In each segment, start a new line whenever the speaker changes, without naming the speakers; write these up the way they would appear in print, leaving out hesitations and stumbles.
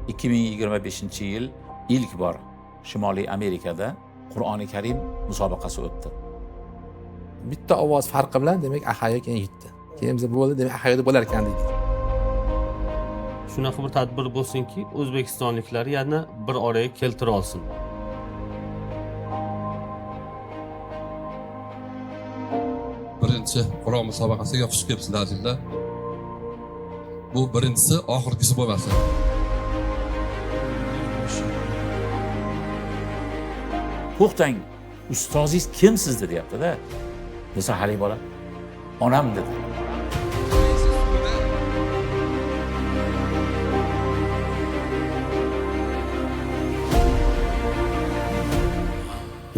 2025-yil ilk bor Shimoliy Amerikada Qur'oni Karim musobaqasi o'tdi.
Bitta ovoz farqi bilan demak Ahayo keyin yutdi. Keyin biz bo'ldi demak Ahayoda bo'lar ekan dedik.
Shunaqa bir tadbir bo'lsinki, o'zbekistonliklar yana bir oraga keltira olsin.
Birinchi Qur'on musobaqasiga xush kelibsizlar azizlar. Bu birinchisi, oxirgisi bo'lmasin.
To'xtang, ustozingiz kim sizni deyapti-da. Desa haligi bola, onam dedi.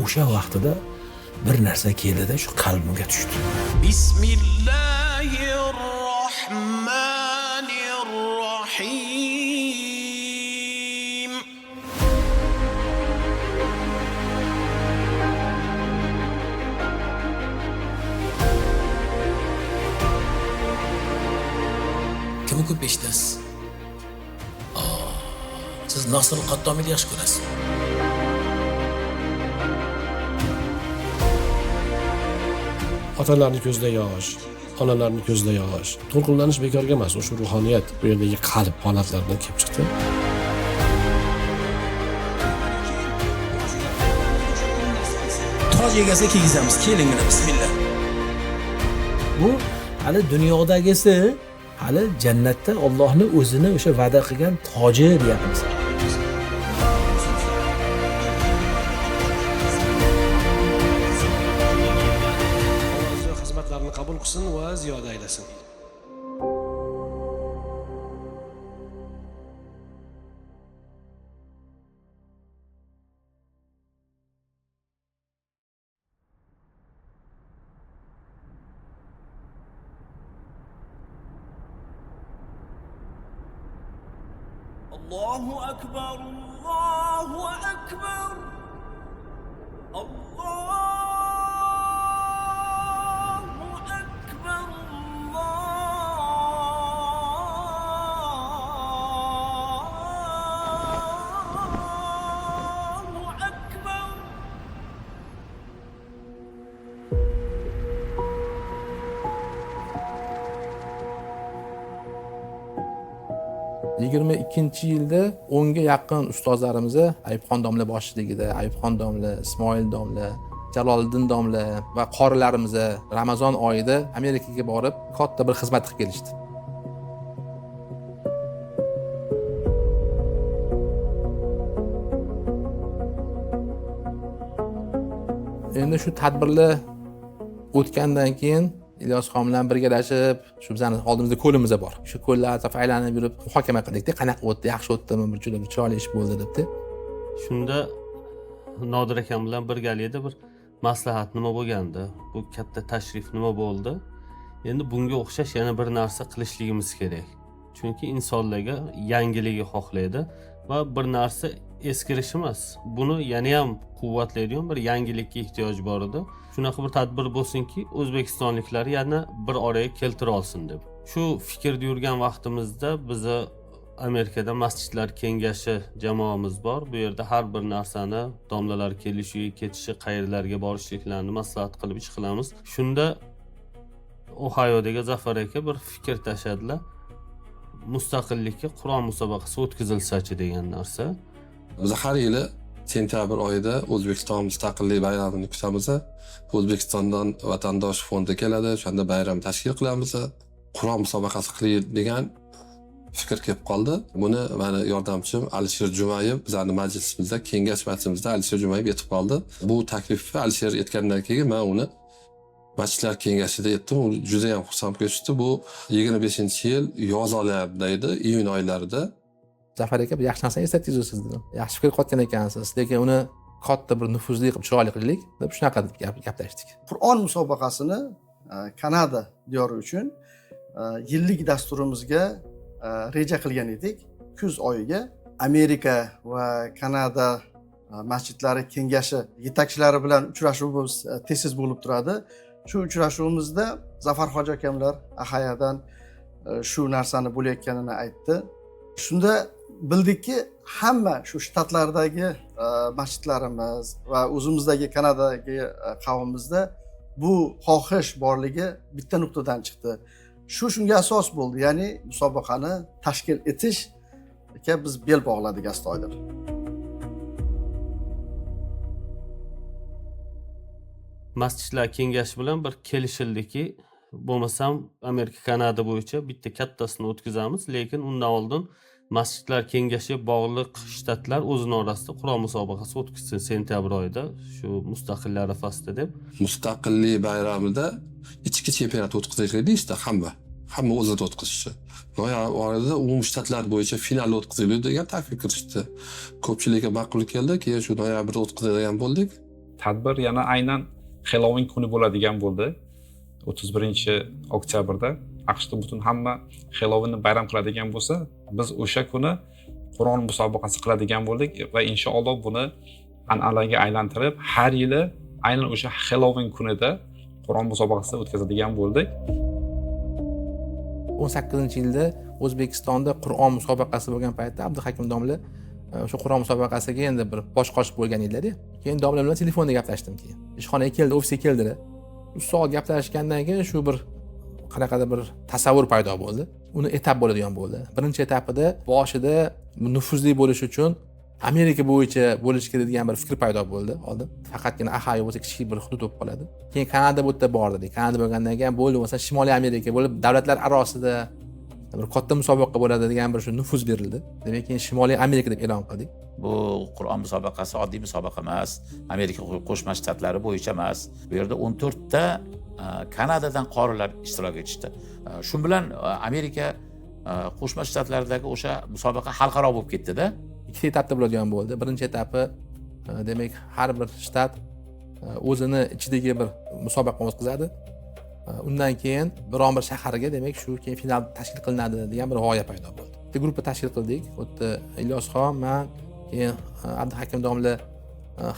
O'sha vaqtida bir narsa keldi-da, shu qalbimga tushdi.
Bismillahirrohmanirrohim.
Kim ko'p eshitasiz? Siz Nosir Qattomiyni yaxshi ko'rasiz.
Otalarning ko'zida yosh, onalarning ko'zida yosh. To'lqinlanish bekorga emas, o'sha ruhoniyat bu yerdagi qalb holatlaridan kelib chiqdi.
Toj egasi kiygizamiz, keling mana bismillah. Bu hali dunyodagisi, hali jannatda Allohning o'zini o'sha va'da qilgan toji deyapmiz.
Xizmatlarini qabul qilsin va ziyoda aylasin.
Allahu akbar, Allahu akbar. Allahu akbar, Allahu akbar.
22-yilda 10 ga yaqin ustozlarimiz Ayubxon domla boshchiligida, Ayubxon domla, Ismoil domla, Jaloliddin domla va qorilarimiz Ramazon oyida Amerikaga borib katta bir xizmat qilib kelishdi. Endi shu tadbirlar o'tgandan keyin Ilyosxon bilan birgalashib, shu bizning oldimizda ko'limiz bor. Shu ko'llar atrofida aylanib yurib muhokama qildik-da, qanaqa o'tdi, yaxshi o'tdimi, bir chiroyli ish bo'ldi debdi.
Shunda Nodir akam bilan birgalikda bir maslahat nima bo'lgandi? Bu katta tashrif nima bo'ldi? Endi bunga o'xshash yana bir narsa qilishligimiz kerak. Chunki insonlarga yangiligi xohlaydi va bir narsa eskirish emas. Buni yana ham quvvatlaydigan bir yangilikka ehtiyoj bor edi. Shunaqa bir tadbir bo'lsinki, o'zbekistonliklar yana bir oraga keltira olsin deb. Shu fikrda yurgan vaqtimizda bizni Amerikada Masjidlar kengashi jamoamiz bor. Bu yerda har bir narsani domlalar kelishi, ketishi, qayerlarga borishliklarini maslahat qilib ish qilamiz. Shunda Ohayodagi Zafar aka bir fikr tashadilar. Mustaqillikka Qur'on musobaqasi o'tkazilsa-chi degan narsa.
Biz har yili sentyabr oyida O'zbekiston mustaqillik bayramini kutamiz. O'zbekistondan vatandosh fondi keladi, o'shanda bayram tashkil qilamiz. Qur'on musobaqasi qilaylik degan fikr kelib qoldi. Buni meni yordamchim Alisher Jumayev bizning majlisimizda, kengash majlisimizda Alisher Jumayev yetib qoldi. Bu taklifni Alisher aytgandan keyin men uni Masjidlar kengashida aytdim. U juda ham xursand bo'lishdi. Bu 25-yil yoz oylarida edi, iyun oylarida.
Zafar aka, bir yaxshi narsani eslatdingiz siz dedim. Yaxshi fikr qotgan ekansiz, lekin uni katta bir nufuzli qilib chiroyli qilaylik deb shunaqa deb gaplashdik.
Qur'on musobaqasini Kanada diyori uchun yillik dasturimizga reja qilgan edik. Kuz oyiga Amerika va Kanada masjidlari kengashi yetakchilari bilan uchrashuvimiz tez bo'lib turadi. Shu uchrashuvimizda Zafar hoji akamlar Ahayadan shu narsani bo'layotganini aytdi. Shunda bildikki hamma shu shtatlardagi masjidlarimiz va o'zimizdagi Kanadadagi qavmimizda bu xohish borligi bitta nuqtadan chiqdi. Shunga asos bo'ldi, ya'ni musobaqani tashkil etishga biz bel bog'ladik astoydil.
Masjidlar kengashi bilan bir kelishildiki, bo'lmasam Amerika, Kanada bo'yicha bitta kattasini o'tkazamiz, lekin undan oldin Masjidlar kengashi bog'liq shtatlar o'zini orasida Qur'on musobaqasi o'tkazsin sentyabr oyida, shu mustaqillik arafasida deb.
Mustaqillik bayramida ichki chempionat o'tkazishga deyishdi hamma o'zida o'tkazishi. Noyabr oyida umum shtatlar bo'yicha final o'tkaziladi degan taklif kirishdi. Ko'pchilikka ma'qul keldi, keyin shu noyabrda o'tkazadigan bo'ldik.
Tadbir yana aynan Halloween kuni bo'ladigan bo'ldi. 31-oktyabrda AQShda butun hamma Halloweenni bayram qiladigan bo'lsa, biz o'sha kuni Qur'on musobaqasi qiladigan bo'ldik va inshaalloh buni an'anaga aylantirib, har yili aynan o'sha Halloween kunida Qur'on musobaqasi o'tkazadigan bo'ldik.
18-yilda O'zbekistonda Qur'on musobaqasi bo'lgan paytda Abduhakim domla o'sha Qur'on musobaqasiga endi bir bosh qoshib bo'lgan edilar-da. Keyin domla bilan telefonda gaplashdim keyin. Ishxonaga keldi, ofisga keldilar. 3 soat gaplashgandan keyin shu bir qanaqadir bir tasavvur paydo bo'ldi. Uni etap bo'ladigan bo'ldi. Birinchi etapida boshida nufuzli bo'lish uchun Amerika bo'yicha bo'lish kerak degan bir fikr paydo bo'ldi oldin. Faqatgina Ohio bo'lsa kichik bir hudud bo'lib qoladi. Keyin Kanada bu yerda bor dedik. Kanada bo'lgandan keyin bo'ldi, masalan Shimoliy Amerika bo'lib davlatlar orasida bir katta musobaqa bo'ladi degan bir shu nufuz berildi. Demak, keyin Shimoliy Amerika deb e'lon qildik.
Bu Qur'on musobaqasi oddiy musobaqa emas, Amerika Qo'shma Shtatlari bo'yicha emas. Bu yerda 14 ta Kanadadan qorilar ishtirok etishdi. Shu bilan Amerika Qo'shma Shtatlaridagi o'sha musobaqa xalqaro bo'lib ketdi-da. Ikkita etapda bo'ladigan bo'ldi. Birinchi etapi demak har bir shtat o'zini ichidagi bir musobaqa o'tkazadi. Undan keyin biron bir shaharga demak shu keyin final tashkil qilinadi degan bir g'oya paydo bo'ldi. Bitta guruhni tashkil qildik. U yerda Ilyosxon, men, keyin Abduhakim domla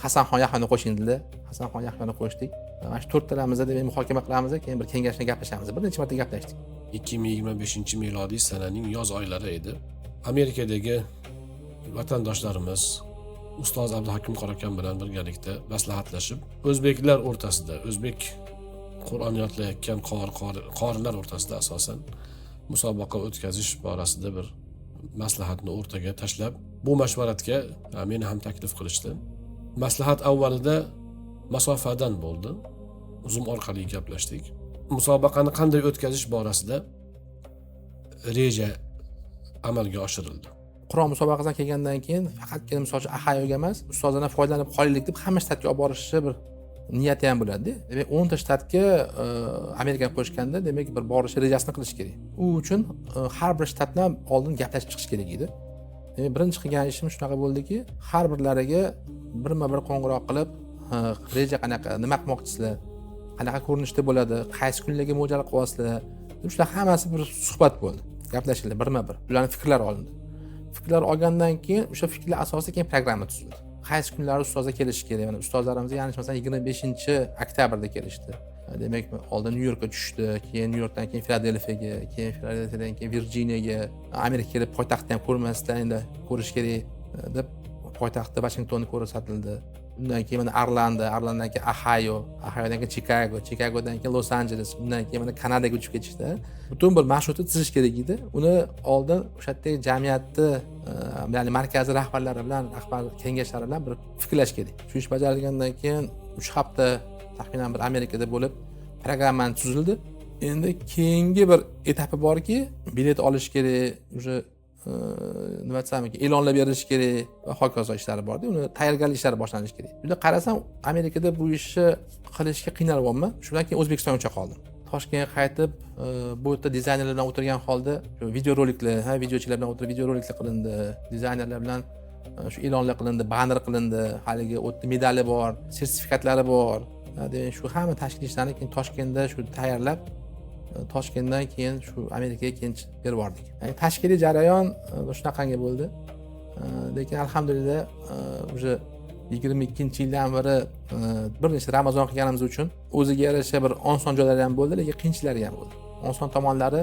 Hasanxon Yahyoni qo'shildi. Hasanxon Yahyoni qo'shdik. Mana shu to'rttalamizda demak muhokama qilamiz, keyin bir kengashda gaplashamiz. Bir necha marta gaplashdik.
2025-milodiy sananing yoz oylari edi. Amerikadagi vatandoshlarimiz ustoz Abduhakim Qorakam bilan birgalikda maslahatlashib, o'zbeklar o'rtasida, o'zbek Qur'on yodlayotgan qorilar o'rtasida asosan musobaqa o'tkazish borasida bir maslahatni o'rtaga tashlab, bu mashvaratga meni ham taklif qilishdi. Maslahat avvalida masofadan bo'ldi. Zoom orqali gaplashdik. Musobaqani qanday o'tkazish borasida reja amalga oshirildi.
Qur'on musobaqasidan kelgandan keyin faqatgina misol uchun Ohioga emas, ustozlardan foydalanib qolaylik deb hamma shtatga olib borishni bir niyati ham bo'ladi. Demak, 10 ta shtatga Amerikani qo'shganda, demak, bir borish rejasini qilish kerak. U uchun har bir shtatdan oldin gaplashib chiqish kerak edi. Demak, birinchi qilgan ishim shunaqa bo'ldiki, har birlariga birma-bir qo'ng'iroq qilib, reja qanaqa, nima qilmoqchisizlar, qanaqa ko'rinishda bo'ladi, qaysi kunlarga mo'ljal qilyapsizlar. Shular hammasi bir suhbat bo'ldi. Gaplashildi birma-bir. Ularning fikrlari olindi. Fikrlar olgandan keyin o'sha fikrlar asosida keyin programma tuzildi. Qaysi kunlari ustozlar kelishi kerak. Mana ustozlarimiz ya'ni masalan 25-oktyabrda kelishdi. Demak, oldin Nyu-Yorkka tushdi, keyin Nyu-Yorkdan keyin Filadelfiyaga, keyin Filadelfiyadan keyin Virjiniyaga, Amerikaga kelib poytaxtni ham ko'rmasdan endi ko'rish kerak deb poytaxtda Vashingtonni ko'rsatildi. Undan keyin mana Arlandan keyin Ohiodan keyin Chikagodan keyin Los Angeles, undan keyin mana Kanadaga uchib ketishdi. Butun bir marshrutni tuzish kerak edi. Uni oldin o'sha yerdagi jamiyatni, ya'ni markaziy rahbarlari bilan, rahbar kengashlari bilan bir fikrlash kerak. Shu ish bajarilgandan keyin 3 hafta taxminan bir Amerikada bo'lib, programma tuzildi. Endi keyingi bir etapi borki, bilet olish kerak, o'sha nima desam, e'lonlar berilishi kerak va hokazo ishlari bordi. Uni tayyorgarlik ishlari boshlanishi kerak. Bunda qarasam, Amerikada bu ishni qilishga qiynalyapman. Shundan keyin O'zbekistonga qoldim. Toshkentga qaytib, bu yerda dizaynerlar bilan o'tirgan holda videoroliklar, videochilar bilan o'tirib videoroliklar qilindi. Dizaynerlar bilan shu e'lonlar qilindi, banner qilindi, haligi o'tda medali bor, sertifikatlari bor. Demak, shu hamma tashkil ishlarni keyin Toshkentda shu tayyorlab, Toshkentdan keyin shu Amerikaga keyin berib bordik. Ya'ni tashkiliy jarayon shunaqangi bo'ldi. Lekin alhamdulillah o'sha 22-yildan beri bir nechta Ramazon qilganimiz uchun o'ziga yarasha bir oson joylari ham bo'ldi, lekin qiyinchilari ham bo'ldi. Oson tomonlari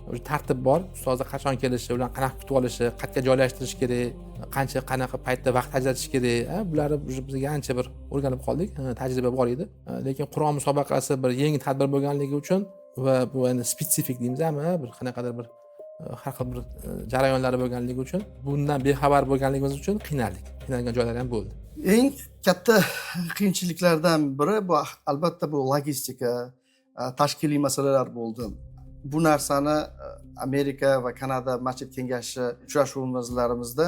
o'sha tartib bor. Ustozlar qachon kelishi, ularni qanaqa kutib olishi, qayerga joylashtirish kerak, qanaqa paytda vaqt ajratish kerak, bularni bizga ancha bir o'rganib qoldik, tajriba bor edi. Lekin Qur'on musobaqasi bir yangi tadbir bo'lganligi uchun va bu endi spetsifik deymizmi, bir qanaqadir bir har xil bir jarayonlari bo'lganligi uchun, bundan bexabar bo'lganligimiz uchun qiynalgan joylar ham bo'ldi.
Eng katta qiyinchiliklardan biri bu albatta bu logistika, tashkiliy masalalar bo'ldi. Bu narsani Amerika va Kanada masjid kengashi uchrashuvlarimizda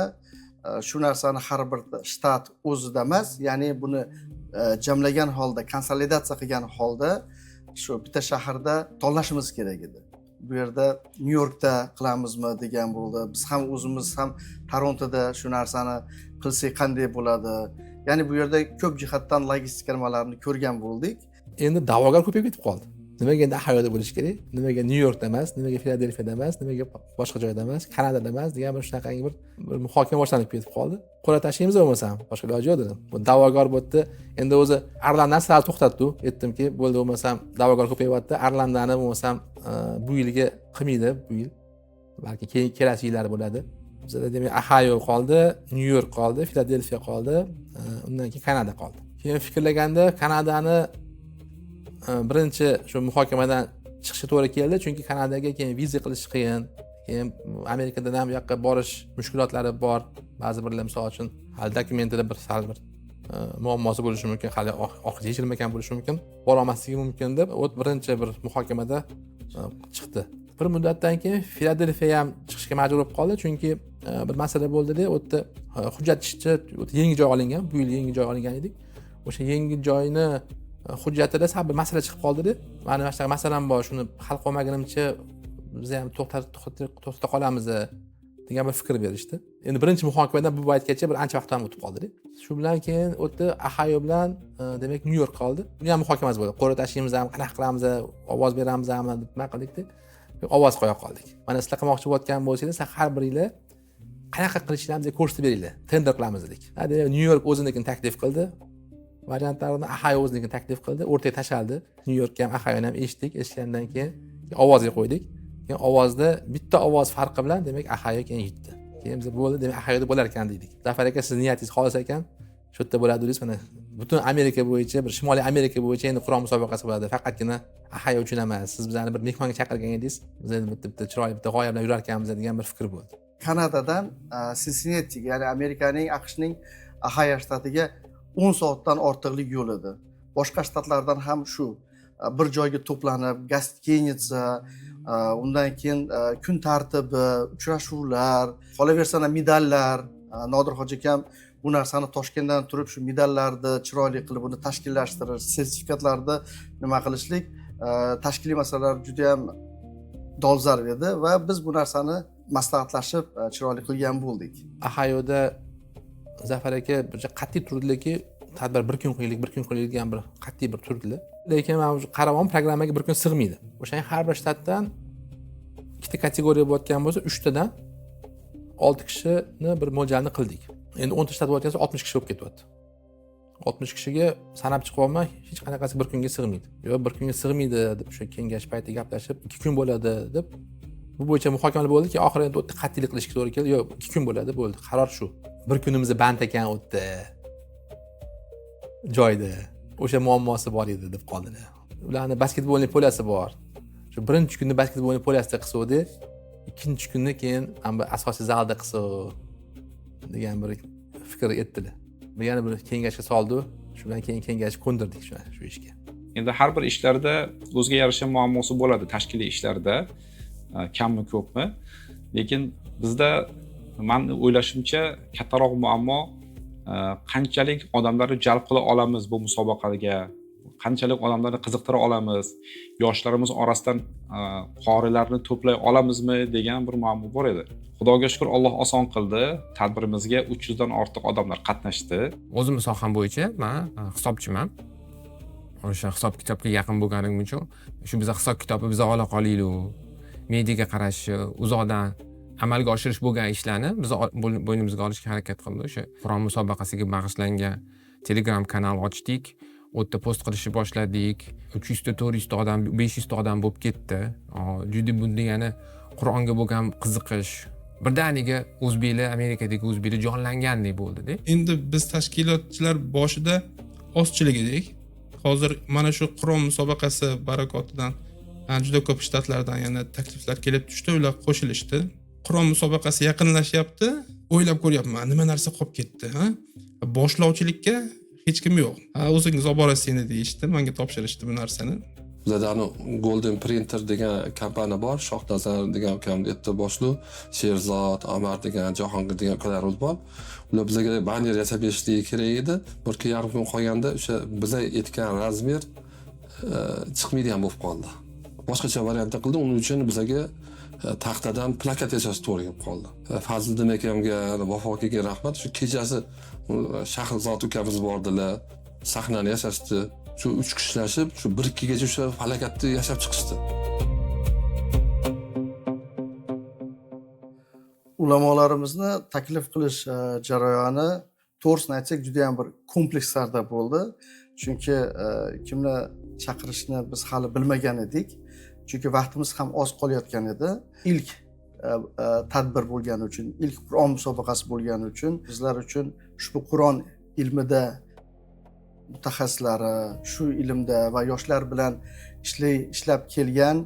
shu narsani har bir shtat o'zida emas, ya'ni buni jamlagan holda, konsolidatsiya qilgan holda shu bitta shaharda tanlashimiz kerak edi. Bu yerda Nyu-Yorkda qilamizmi degan bo'ldi. Biz ham o'zimiz ham Torontoda shu narsani qilsak qanday bo'ladi? Ya'ni bu yerda ko'p jihatdan logistika nimalarni ko'rgan bo'ldik.
Endi da'vogar ko'payib ketib qoldi. Nimaga endi Ohioda bo'lish kerak? Nimaga Nyu-Yorkda emas, nimaga Filadelfiyada emas, nimaga boshqa joyda emas, Kanadada emas degan bir shunaqangi bir muhokama boshlanib ketib qoldi. Qo'ra tashlaymiz bo'lmasa ham boshqa iloji yo'q dedim. Bu da'vogar bo'ldi. Endi o'zi Arlandan sal to'xtatdi. Aytdimki, bo'ldi bo'lmasam da'vogar ko'payyapti. Arlandani bo'lmasam bu yilga qilmaydi, bu yil. Balki kelasi yillar bo'ladi. Bizda demak Ohio qoldi, Nyu-York qoldi, Filadelfiya qoldi, undan keyin Kanada qoldi. Keyin fikrlaganda Kanadani birinchi shu muhokamadan chiqishi to'g'ri keldi, chunki Kanadaga keyin viza qilish qiyin. Keyin Amerikadan ham bu yoqqa borish mushkulotlari bor. Ba'zi birlar misol uchun hali dokumentida bir sal bir muammosi bo'lishi mumkin, hali oxirgi yechilmagan bo'lishi mumkin, bora olmasligi mumkin deb birinchi bir muhokamada chiqdi. Bir muddatdan keyin Filadelfiya ham chiqishga majbur bo'lib qoldi, chunki bir masala bo'ldi-da, u yerda hujjat ishchi yangi joy olingan, bu yil yangi joy olgan edik. O'sha yangi joyni hujjatida sal bir masala chiqib qoldi-da. Mana shunaqa masalam bor, shuni hal qilmagunimcha biz ham to'xtata qolamiz degan bir fikr berishdi. Endi birinchi muhokamadan bu paytgacha bir ancha vaqt ham o'tib qoldi-da. Shu bilan keyin o'tdi Ohio bilan demak Nyu-York qoldi. Bu ham muhokamamiz bo'ldi. Qo'ra tashlaymiz ham, qanaqa qilamiz, ovoz beramiz ham deb nima qildik-da. Ovoz qo'ya qoldik. Mana sizlar qilmoqchi bo'lgan bo'lsangiz, har biringlar qanaqa qilishlaringizni ko'rsatib beringlar. Tender qilamiz dedik. Hadi Nyu-York o'zinikini taklif qildi. Variantlarni Ohio o'zinikini taklif qildi, o'rtaga tashaldi. Nyu-Yorkka ham Ohioni ham eshitgandan keyin ovozga qo'ydik. Keyin ovozda bitta ovoz farqi bilan demak Ohio keyin yutdi. Keyin biz bo'ldi, demak Ohioda bo'lar ekan dedik. Zafar aka, siz niyatingiz xolis ekan, shu yerda bo'ladi deysiz, mana butun Amerika bo'yicha, bir Shimoliy Amerika bo'yicha endi Qur'on musobaqasi bo'ladi. Faqatgina Ohio uchun emas. Siz bizani bir mehmonga chaqirgan edingiz. Biz endi bitta chiroyli bitta g'oya bilan yurar ekanmiz degan bir fikr bo'ldi.
Kanadadan Cincinnatiga, ya'ni Amerikaning AQShning Ohio shtatiga 10 soatdan ortiqlik yo'l edi. Boshqa shtatlardan ham shu bir joyga to'planib, gastiniца, undan keyin kun tartibi, uchrashuvlar, qolaversa medallar. Nodir hoji akam bu narsani Toshkentdan turib shu medallarni chiroyli qilib uni tashkillashtirish, sertifikatlarni nima qilishlik, tashkiliy masalalar juda ham dolzarb edi va biz bu narsani maslahatlashib chiroyli qilgan bo'ldik.
Ohioda Zafar aka qat'iy turdilarki, tadbir bir kun qilinadigan degan bir qat'iy bir turdilar. Lekin men qaramam, programmaga bir kun sig'maydi. O'sha har bir shtatdan ikkita kategoriya bo'layotgan bo'lsa, 3 tadan 6 kishini bir mo'ljalni qildik. Endi 10 ta shtat bo'layotgansa 60 kishi bo'lib ketyapti. 60 kishiga sanab chiqib olmay, hech qanaqasi bir kunga sig'maydi. Yo'q, bir kunga sig'maydi deb o'sha kengash payti gaplashib, 2 kun bo'ladi deb bu bo'yicha muhokamalar bo'ldiki, oxirida endi qat'iylik qilishga to'g'ri keldi. Yo'q, 2 kun bo'ladi, bo'ldi. Qaror shu. Bir kunimizni band ekan o'tdi. Joyda o'sha muammosi bor edi deb qoldilar. Ularning basketbolning polyasi bor. Shu birinchi kunni basketbolning polyasida qilsadi, ikkinchi kunni keyin asosiy zalda qilsa degan bir fikr etdilar. Yana bir kengashga soldi. Shundan keyin kengash ko'ndirdik shu ishga.
Endi har bir ishlarda o'ziga yarasha muammosi bo'ladi, tashkiliy ishlarda, kammi ko'pmi. Lekin bizda men o'ylashimcha kattaroq muammo qanchalik odamlarni jalb qila olamiz bu musobaqaga, qanchalik odamlarni qiziqtira olamiz, yoshlarimiz orasidan qorilarni to'play olamizmi degan bir muammo bor edi. Xudoga shukr, Alloh oson qildi. Tadbirimizga 300 dan ortiq odamlar qatnashdi.
O'zim soham bo'yicha men hisobchiman. O'sha hisob kitobga yaqin bo'lganim uchun shu bizning hisob kitobi bizga ola qolaylik. Mediaga qarashi, uzoqdan amalga oshirish bo'lgan ishlarni biz bo'ynimizga olishga harakat qildik. O'sha Qur'on musobaqasiga bag'ishlangan Telegram kanal ochdik. U yerda post qilishni boshladik. 300 ta 400 ta odam, 500 ta odam bo'lib ketdi. Juda bunda yana Qur'onga bo'lgan qiziqish birdaniga o'zbeklar Amerikadagi o'zbeklar jonlangandek bo'ldi-da.
Endi biz tashkilotchilar boshida ozchilik edik. Hozir mana shu Qur'on musobaqasi barakotidan juda ko'p shtatlardan yana takliflar kelib tushdi, ular qo'shilishdi. Qur'on musobaqasi yaqinlashyapti. O'ylab ko'ryapman, nima narsa qolib ketdi, ha? Boshlovchilikka hech kim yo'q. O'zingiz olib borasizlar deyishdi, menga topshirishdi bu narsani.
Bizda Golden Printer degan kompaniya bor, Shohnazar degan ukamni erta boshlu, Sherzod, Amar degan, Jahongir degan ukalarimiz bor. Ular bizga banner yasab berishligi kerak edi. 1-2 kun qolganda o'sha bizlar aytgan razmer chiqmaydigan bo'lib qoldi. Boshqacha variantda qildim, uning uchun bizga taxtadan plakat yasash to'g'ri kelib qoldi. Fazliddin akamga, Vafo akaga rahmat. Shu kechasi Shahrzod ukamiz bordilar, sahnani yasashdi. Shu 3 kishilashib, shu 1-2 gacha o'sha falakatni yashab chiqishdi.
Ulamolarimizni taklif qilish jarayoni to'g'risini aytsak juda ham bir komplekslarda bo'ldi. Chunki kimni chaqirishni biz hali bilmagan edik. Chunki vaqtimiz ham oz qolayotgan edi. Ilk tadbir bo'lgani uchun, ilk Qur'on musobaqasi bo'lgani uchun bizlar uchun ushbu Qur'on ilmida mutaxassislari, shu ilmda va yoshlar bilan ishlab kelgan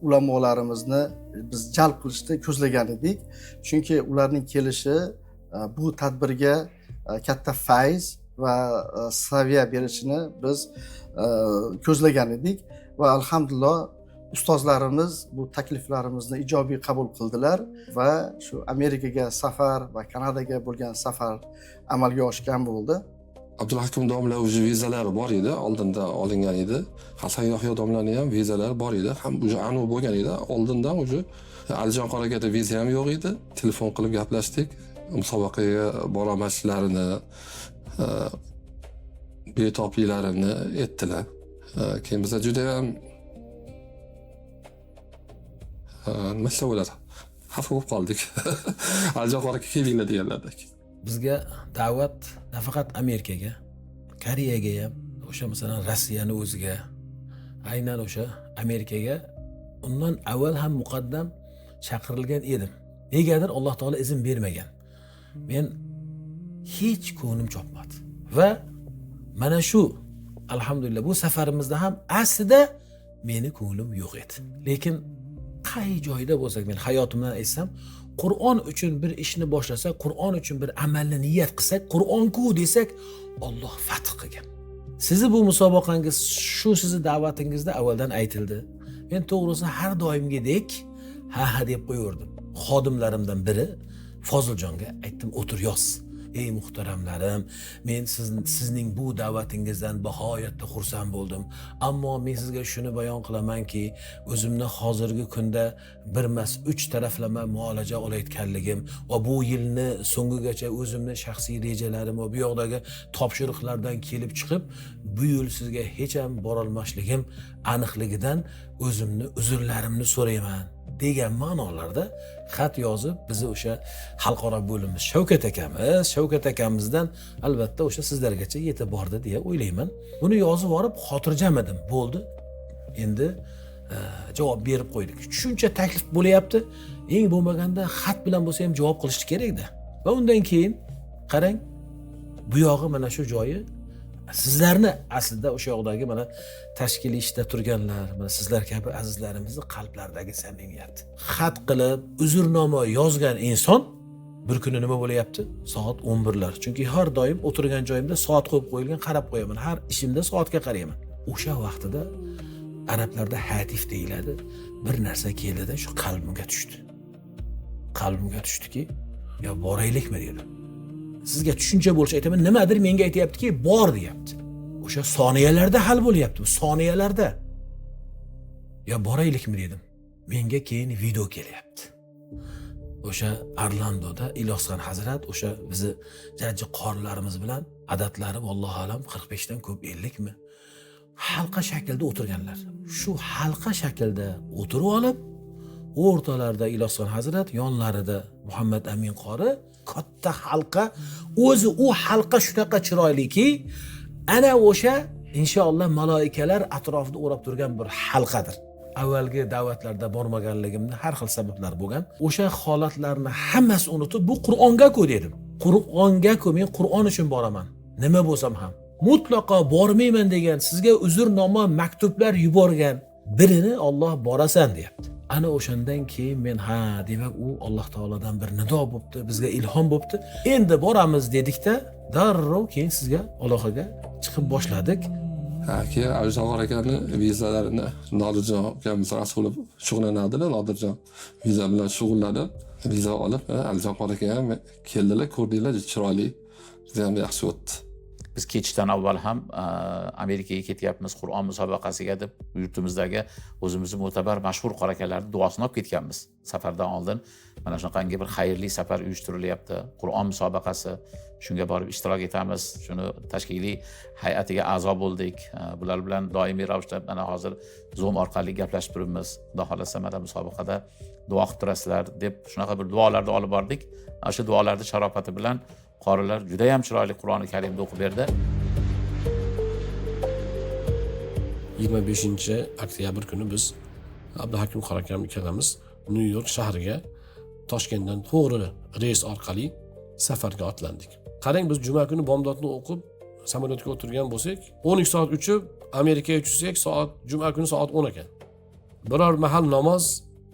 ulamolarimizni biz jalb qilishni ko'zlagan edik. Chunki ularning kelishi bu tadbirga katta fayz va saviya berishini biz ko'zlagan edik va alhamdulillah ustozlarimiz bu takliflarimizni ijobiy qabul qildilar va shu Amerikaga safar va Kanadaga bo'lgan safar amalga oshgan bo'ldi.
Abdulhakim domla o'zi vizalari bor edi, oldinda olingan edi. Hasan Yahyo domlaning ham vizalari bor edi, ham o'zi aniq bo'lgan edi. Oldindan o'zi Alijon qorakaga viza ham yo'q edi. Telefon qilib gaplashdik. Musobaqaga borolmasliklarini, betobliklarini aytdilar. Keyin biz juda ham nima bo'ladi? Xafa bo'lib qoldik. Alijon qorakaga kelinglar deganlardik.
Bizga da'vat nafaqat Amerikaga, Koreyaga ham, o'sha masalan Rossiyani o'ziga, aynan o'sha Amerikaga undan avval ham muqaddam chaqirilgan edim. Negadir Alloh taolo izn bermagan. Men hech ko'nglim chopmadi. Va mana shu alhamdulillah bu safarimizda ham aslida meni ko'nglim yo'q edi. Lekin qay joyda bo'lsak, men hayotimdan aytsam, Qur'on uchun bir ishni boshlasak, Qur'on uchun bir amalni niyat qilsak, Qur'on-ku desak, Alloh fath qilgan. Sizni bu musobaqangiz shu sizni da'vatingizda avvaldan aytildi. Men to'g'risi har doimgidek ha deb qo'yardim. Xodimlarimdan biri Foziljonga aytdim, o'tir yoz. Ey muhtaramlarim, men sizning bu da'vatingizdan nihoyatda xursand bo'ldim. Ammo men sizga shuni bayon qilamanki, o'zimni hozirgi kunda bir emas 3 taraflama muolaja olayotganligim va bu yilni so'ngigacha o'zimni shaxsiy rejalarim va bu yoqdagi topshiriqlardan kelib chiqib, bu yil sizga hech ham bora olmasligim aniqligidan o'zimni uzrlarimni so'rayman degan ma'nolarda xat yozib bizni o'sha xalqaro bo'limiz Shavkat akamizdan albatta o'sha sizlargacha yetib bordi deya o'ylayman. Buni yozib borib xotirjam edim. Bo'ldi. Endi javob berib qo'ydik. Shuncha taklif bo'layapti. Eng bo'lmaganda xat bilan bo'lsa ham javob qilishni kerak-da. Va undan keyin qarang, bu yog'i mana shu joyi sizlarni aslida o'sha yoqdagi mana tashkiliy ishda turganlar, mana sizlar kabi azizlarimizning qalblaridagi samimiyat. Xat qilib, uzrnoma yozgan inson bir kuni nima bo'layapti? Soat 11lar. Chunki har doim o'tirgan joyimda soat qo'yib qo'yilgan, qarab qo'yaman. Har ishimda soatga qarayman. O'sha vaqtida arablarda hatif deyiladi. Bir narsa keldi-da, shu qalbimga tushdi. Qalbimga tushdiki, yo boraylikmi dedim. Sizga tushuncha bo'lishi aytaman, nimadir menga aytayaptiki, bor deyapti. O'sha soniyalarda hal bo'lyapti, soniyalarda. Ya boraylikmi dedim. Menga keyin video kelyapti. O'sha Orlandoda Ilosxon Hazrat o'sha bizi jajji qorilarimiz bilan adatlari vallohu alam 45 dan ko'p 50 mi halqa shaklda o'tirganlar. Shu halqa shaklda o'tirib olib, o'rtalarida Ilosxon Hazrat, yonlarida Muhammad Amin qori, katta halqa, o'zi u halqa shunaqa chiroyliki, ana o'sha inshaalloh malaikalar atrofida o'rab turgan bir halqadir. avvalgi da'vatlarda bormaganligimni har xil sabablar bo'lgan. O'sha holatlarni hammasi unutib, bu Qur'onga-ku dedim. Qur'onga-ku, men Qur'on uchun boraman. Nima bo'lsam ham. Mutlaqo bormayman degan, sizga uzrnoma maktublar yuborgan birini Alloh borasan deyapti. Ana o'shandan keyin men demak u Alloh taolodan bir nido bo'pti, bizga ilhom bo'pti. Endi boramiz dedikda, darrov keyin sizga aloqaga chiqib boshladik.
Keyin Alijon akani vizalarini Nodirjon akamiz rasuli shug'ullanadilar. Nodirjon viza bilan shug'ullanib, viza olib, Alijon aka ham keldilar, ko'rdinglar, chiroyli, juda ham yaxshi o'tdi.
Biz ketishdan avval ham Amerikaga ketyapmiz Qur'on musobaqasiga deb yurtimizdagi o'zimizni mo'tabar mashhur qorakalarning duosini olib ketganmiz. Safardan oldin mana shunaqangi bir xayrli safar uyushtirilyapti. Qur'on musobaqasi. Shunga borib ishtirok etamiz. Shuni tashkiliy hay'atiga a'zo bo'ldik. Bular bilan doimiy ravishda mana hozir Zoom orqali gaplashib turibmiz. Xudo xolasa mana musobaqada duo qilib turasizlar deb shunaqa bir duolarni olib bordik. O'sha duolarning sharofati bilan qorilar juda ham chiroyli Qur'oni Karimni o'qib berdi.
25-oktyabr kuni biz Abduhakim Qorakam ikkalamiz Nyu-York shahriga Toshkentdan to'g'ri reys orqali safarga otlandik. Qarang, biz juma kuni bomdodni o'qib samolyotga o'tirgan bo'lsak, 12 soat uchib Amerikaga uchsak, juma kuni soat 10 ekan. Biror mahal namoz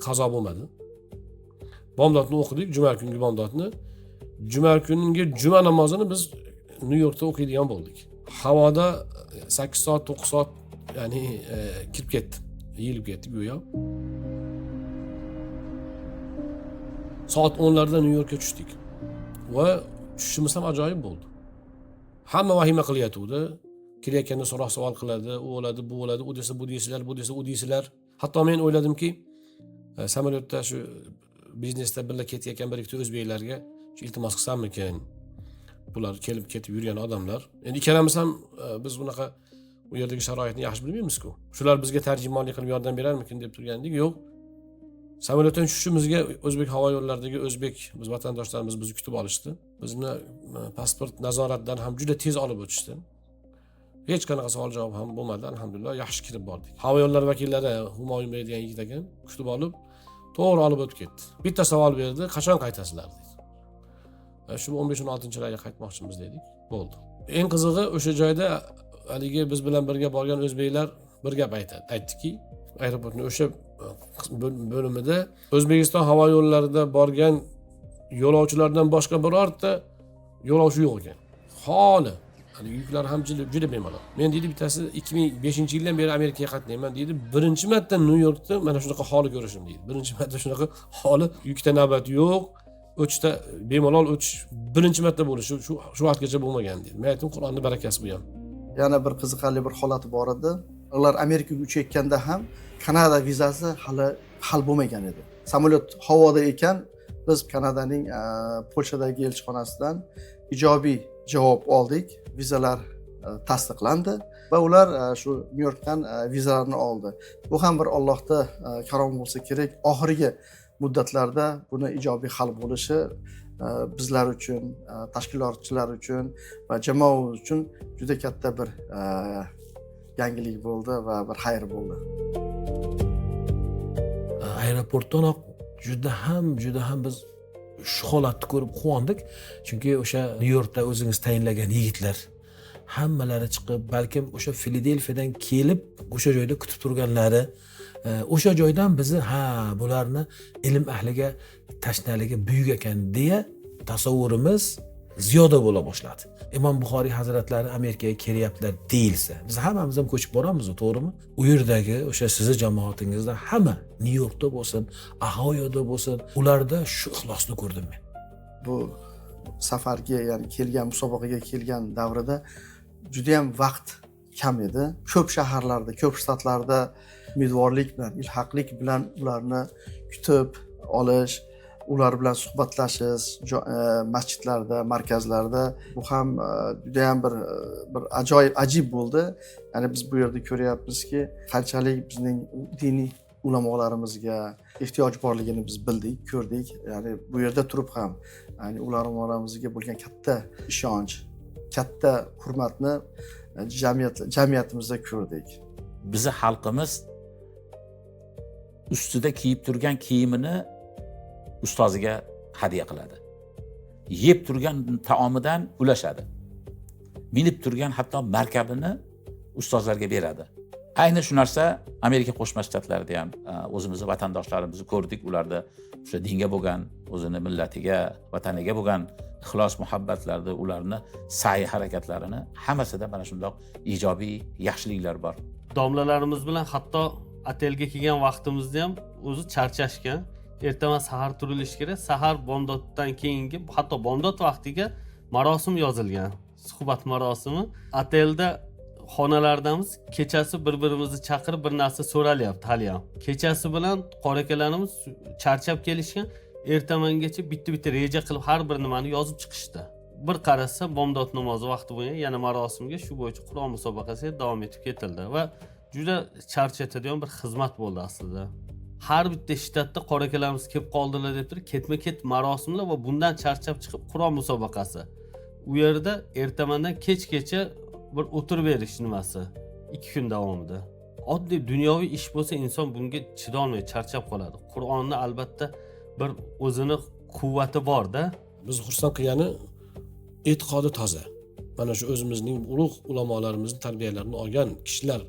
qazo bo'lmadi. Bomdodni o'qidik, juma kungi bomdodni. Juma kuningi juma namozini biz Nyu-Yorkda o'qiydigan bo'ldik. Havoda 8 soat, 9 soat ya'ni kirib ketdi, yilib ketdi go'yo. Soat 10larda Nyu-Yorkka tushdik. Va tushishimiz ham ajoyib bo'ldi. Hamma vahima qilyapti. Kelayotganda so'roq savol qiladi, u bo'ladi, bu bo'ladi, u desa bu deysizlar, bu desa u deysizlar. Hatto men o'yladimki, samolyotda shu biznesda birga ketayotgan bir ikkita o'zbeklarga iltimos qilsammikin, bular kelib ketib yurgan odamlar. Endi ikkalamiz ham biz bunaqa u yerdagi sharoitni yaxshi bilmaymiz-ku. Shular bizga tarjimonlik qilib yordam berarmikin deb turgandik. Yo'q. Samolyotdan tushishimizga o'zbek havo yo'llaridagi o'zbek biz vatandoshlarimiz bizni kutib olishdi. Bizni pasport nazoratdan ham juda tez olib o'tishdi. Hech qanaqa savol javob ham bo'lmadi, alhamdulillah, yaxshi kirib bordik. Havo yo'llari vakillari Humoyun Bey degan yigit ekan, kutib olib, to'g'ri olib o'tib ketdi. Bitta savol berdi, qachon qaytasizlar dedi. Shu 15-16-oyga qaytmoqchimiz dedik. Bo'ldi. Eng qizig'i o'sha joyda haligi biz bilan birga borgan o'zbeklar bir gap aytdiki, aeroportning o'sha bo'limida O'zbekiston havo yo'llarida borgan yo'lovchilardan boshqa birorta yo'lovchi yo'q ekan. Xoli. Yuklar ham juda bemalol. Men dedi bittasi 2005-yildan beri Amerikaga qatnayman dedi. Birinchi marta Nyu-Yorkda mana shunaqa holi ko'rishim dedi. Birinchi marta shunaqa holi, yukda navbat yo'q. O'tishda bemalol o'tish birinchi marta bo'lishi shu vaqtgacha bo'lmagan dedi. Men aytdim, Qur'onning barakasi bu ham.
Yana bir qiziqarli bir holati bor edi. Ular Amerikaga uchayotganda ham Kanada vizasi hal bo'lmagan edi. Samolyot havoda ekan, biz Kanadaning Polshadagi elchixonasidan ijobiy javob oldik. Vizalar tasdiqlandi va ular shu Nyu-Yorkdan vizalarni oldi. Bu ham bir Allohda karom bo'lsa kerak. Oxirgi muddatlarda buni ijobiy hal bo'lishi bizlar uchun, tashkilotchilar uchun va jamoa uchun juda katta bir yangilik bo'ldi va bir xayr bo'ldi.
Aeroportdanoq juda ham biz shu holatni ko'rib quvondik. Chunki o'sha Nyu-Yorkda o'zingiz tayinlagan yigitlar hammalari chiqib, balkim o'sha Filadelfiyadan kelib o'sha joyda kutib turganlari, o'sha joydan bizni bularni ilm ahliga tashnaligi buyuk ekan deya tasavvurimiz ziyoda bo'la boshladi. Imom Buxoriy hazratlari Amerikaga kelyaptilar deyilsa, biz hammamiz ham ko'chib boramiz, to'g'rimi? U yerdagi o'sha sizni jamoatingizda hamma Nyu-Yorkda bo'lsin, Ahoyoda bo'lsin, ularda shu ixlosni ko'rdim men.
Bu safarga, ya'ni kelgan musobaqaga kelgan davrida juda ham vaqt kam edi. Ko'p shaharlarda, ko'p shtatlarda umidvorlik bilan, ilhaqlik bilan ularni kutib olish, ular bilan suhbatlashish, masjidlarda, markazlarda bu ham juda ham bir ajoyib, ajib bo'ldi. Ya'ni biz bu yerda ko'ryapmizki, qanchalik bizning diniy ulamolarimizga ehtiyoj borligini biz bildik, ko'rdik. Ya'ni bu yerda turib ham, ya'ni ulamolarimizga bo'lgan katta ishonch, katta hurmatni jamiyatimizda ko'rdik.
Bizi xalqimiz ustida kiyib turgan kiyimini ustoziga hadya qiladi. Yeb turgan taomidan ulashadi. Minib turgan hatto markabini ustozlarga beradi. Ayni shu narsa Amerika Qo'shma Shtatlarida ham o'zimizni vatandoshlarimizni ko'rdik, ularda o'sha dinga bo'lgan, o'zini millatiga, vataniga bo'lgan ixlos muhabbatlarida ularni sa'y harakatlarini hammasida mana shundoq ijobiy yaxshiliklar bor.
Domlalarimiz bilan hatto otelga kelgan vaqtimizda ham o'zi charchashgan. Ertaman sahar turilish kerak. Sahar bomdoddan keyingi, hatto bomdod vaqtiga marosim yozilgan. Suhbat marosimi. Otelda xonalardamiz, kechasi bir-birimizni chaqirib bir narsa so'ralyapti hali ham. Kechasi bilan qorakalarimiz charchab kelishgan, ertamangacha bitta-bitta reja qilib har bir nimani yozib chiqishdi. Bir qarasa bomdod namozi vaqti bo'lgan, yana marosimga shu bo'yicha Qur'on musobaqasiga davom etib ketildi va juda charchatadigan bir xizmat bo'ldi aslida. Har bitta shtatda qorakalarimiz kelib qoldilar deb turib, ketma-ket marosimlar va bundan charchab chiqib Qur'on musobaqasi. U yerda ertamandan kechgacha bir o'tirib berish nimasi 2 kun davomida. Oddiy dunyoviy ish bo'lsa inson bunga chidolmay charchab qoladi. Qur'onni albatta bir o'zini quvvati bor-da.
Biz xursand qilgani e'tiqodi toza. Mana shu o'zimizning ulug' ulamolarimizni tarbiyalarini olgan kishilar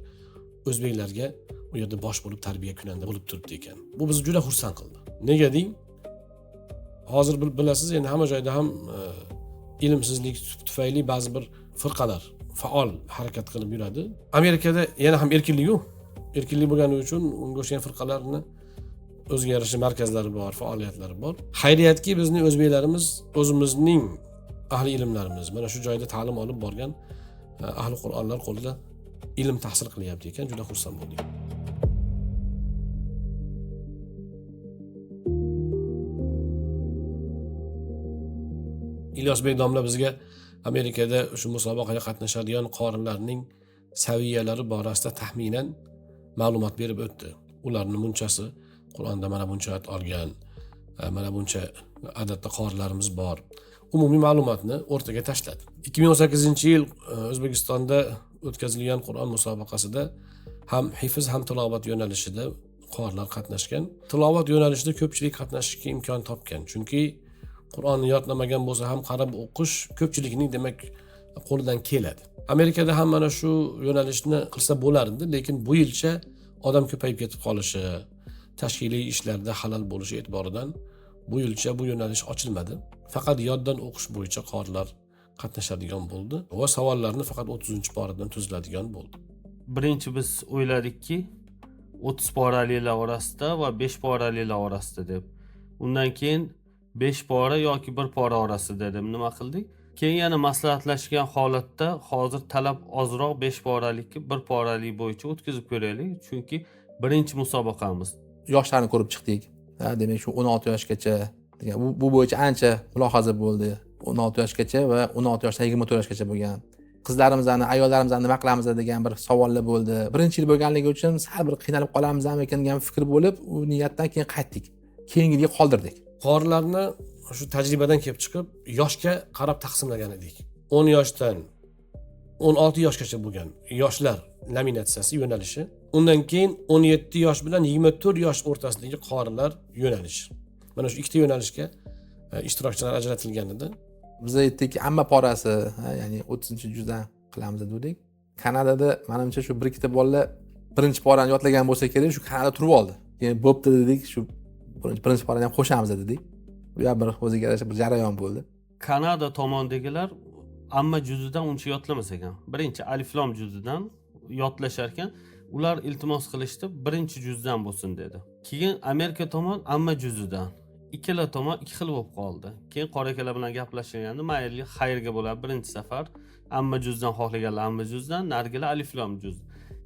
o'zbeklarga u yerda bosh bo'lib tarbiya kunanda bo'lib turibdi ekan. Bu bizni juda xursand qildi. Nega deng? Hozir bilasiz, endi hamma joyda ham ilmsizlik tufayli ba'zi bir firqalar faol harakat qilib yuradi. Amerikada yana ham erkinlik yo'q. Erkinlik bo'lgani uchun unga o'xshagan firqalarni o'ziga yarasha markazlari bor, faoliyatlari bor. Xayriyatki bizning o'zbeklarimiz o'zimizning ahli ilmlarimiz mana shu joyda ta'lim olib borgan ahli Qur'onlar qo'lida ilm tahsil qilyapti ekan, juda xursand bo'ldik. Ilyosbek domla bizga Amerikada shu musobaqaga qatnashadigan qorilarning saviyalari borasida taxminan ma'lumot berib o'tdi. Ularning bunchasi Qur'onda mana buncha oyat olgan, mana buncha adadda qorilarimiz bor. Umumiy ma'lumotni o'rtaga tashladi. 2018-yil O'zbekistonda o'tkazilgan Qur'on musobaqasida ham hifz ham tilovat yo'nalishida qorilar qatnashgan. Tilovat yo'nalishida ko'pchilik qatnashishga imkon topgan. Chunki Qur'onni yodlamagan bo'lsa ham qarab o'qish ko'pchilikning demak qo'lidan keladi. Amerikada ham mana shu yo'nalishni qilsa bo'lardi, lekin bu yilcha odam ko'payib ketib qolishi, tashkiliy ishlarda xalal bo'lishi e'tiboridan bu yilcha bu yo'nalish ochilmadi. Faqat yoddan o'qish bo'yicha qorilar qatnashadigan bo'ldi va savollarni faqat 30-poradan tuziladigan bo'ldi.
Birinchi biz o'yladikki 30 poralilar orasida va 5 poralilar orasida deb. Undan keyin 5 pora yoki 1 pora orasida deb nima qildik? Keyin yana maslahatlashgan holatda hozir talab ozroq 5 poralikki 1 poralik bo'yicha o'tkazib ko'raylik, chunki birinchi musobaqamiz.
Yoshlarni ko'rib chiqdik. Demak shu 16 yoshgacha degan bu bo'yicha ancha mulohaza bo'ldi. 16 yoshgacha va 16 yoshdan 24 yoshgacha bo'lgan. Qizlarimizni, ayollarimizni nima qilamiz degan bir savollar bo'ldi. Birinchi yil bo'lganligi uchun sal bir qiynalib qolamizmi ekan degan fikr bo'lib, u niyatdan keyin qaytdik. Keyingi yilga qoldirdik.
Qorilarni shu tajribadan kelib chiqib yoshga qarab taqsimlagan edik. 10 yoshdan 16 yoshgacha bo'lgan yoshlar nominatsiyasi yo'nalishi. Undan keyin 17 yosh bilan 24 yosh o'rtasidagi qorilar yo'nalishi. Mana shu ikkita yo'nalishga ishtirokchilar ajratilgan edi.
Biz aytdik, amma porasi, ya'ni 30-juzdan qilamiz dedik. Kanadada menimcha shu bir ikkita bolalar birinchi porani yodlagan bo'lsa kerak, shu Kanada turib oldi. Keyin bo'pti dedik, shu birinchi porani ham qo'shamiz dedik. Bu ham bir o'ziga yarasha bir jarayon bo'ldi.
Kanada tomondagilar amma juzidan uncha yodlamas ekan. Birinchi aliflom juzidan yodlashar ekan, ular iltimos qilishdi, birinchi juzdan bo'lsin dedi. Keyin Amerika tomon amma juzidan. Ikkala tomon ikki xil bo'lib qoldi. Keyin qorakalar bilan gaplashganda, mayli xayrga bo'ladi birinchi safar amma juzdan xohlaganlar amma juzdan, narigilar aliflom juz.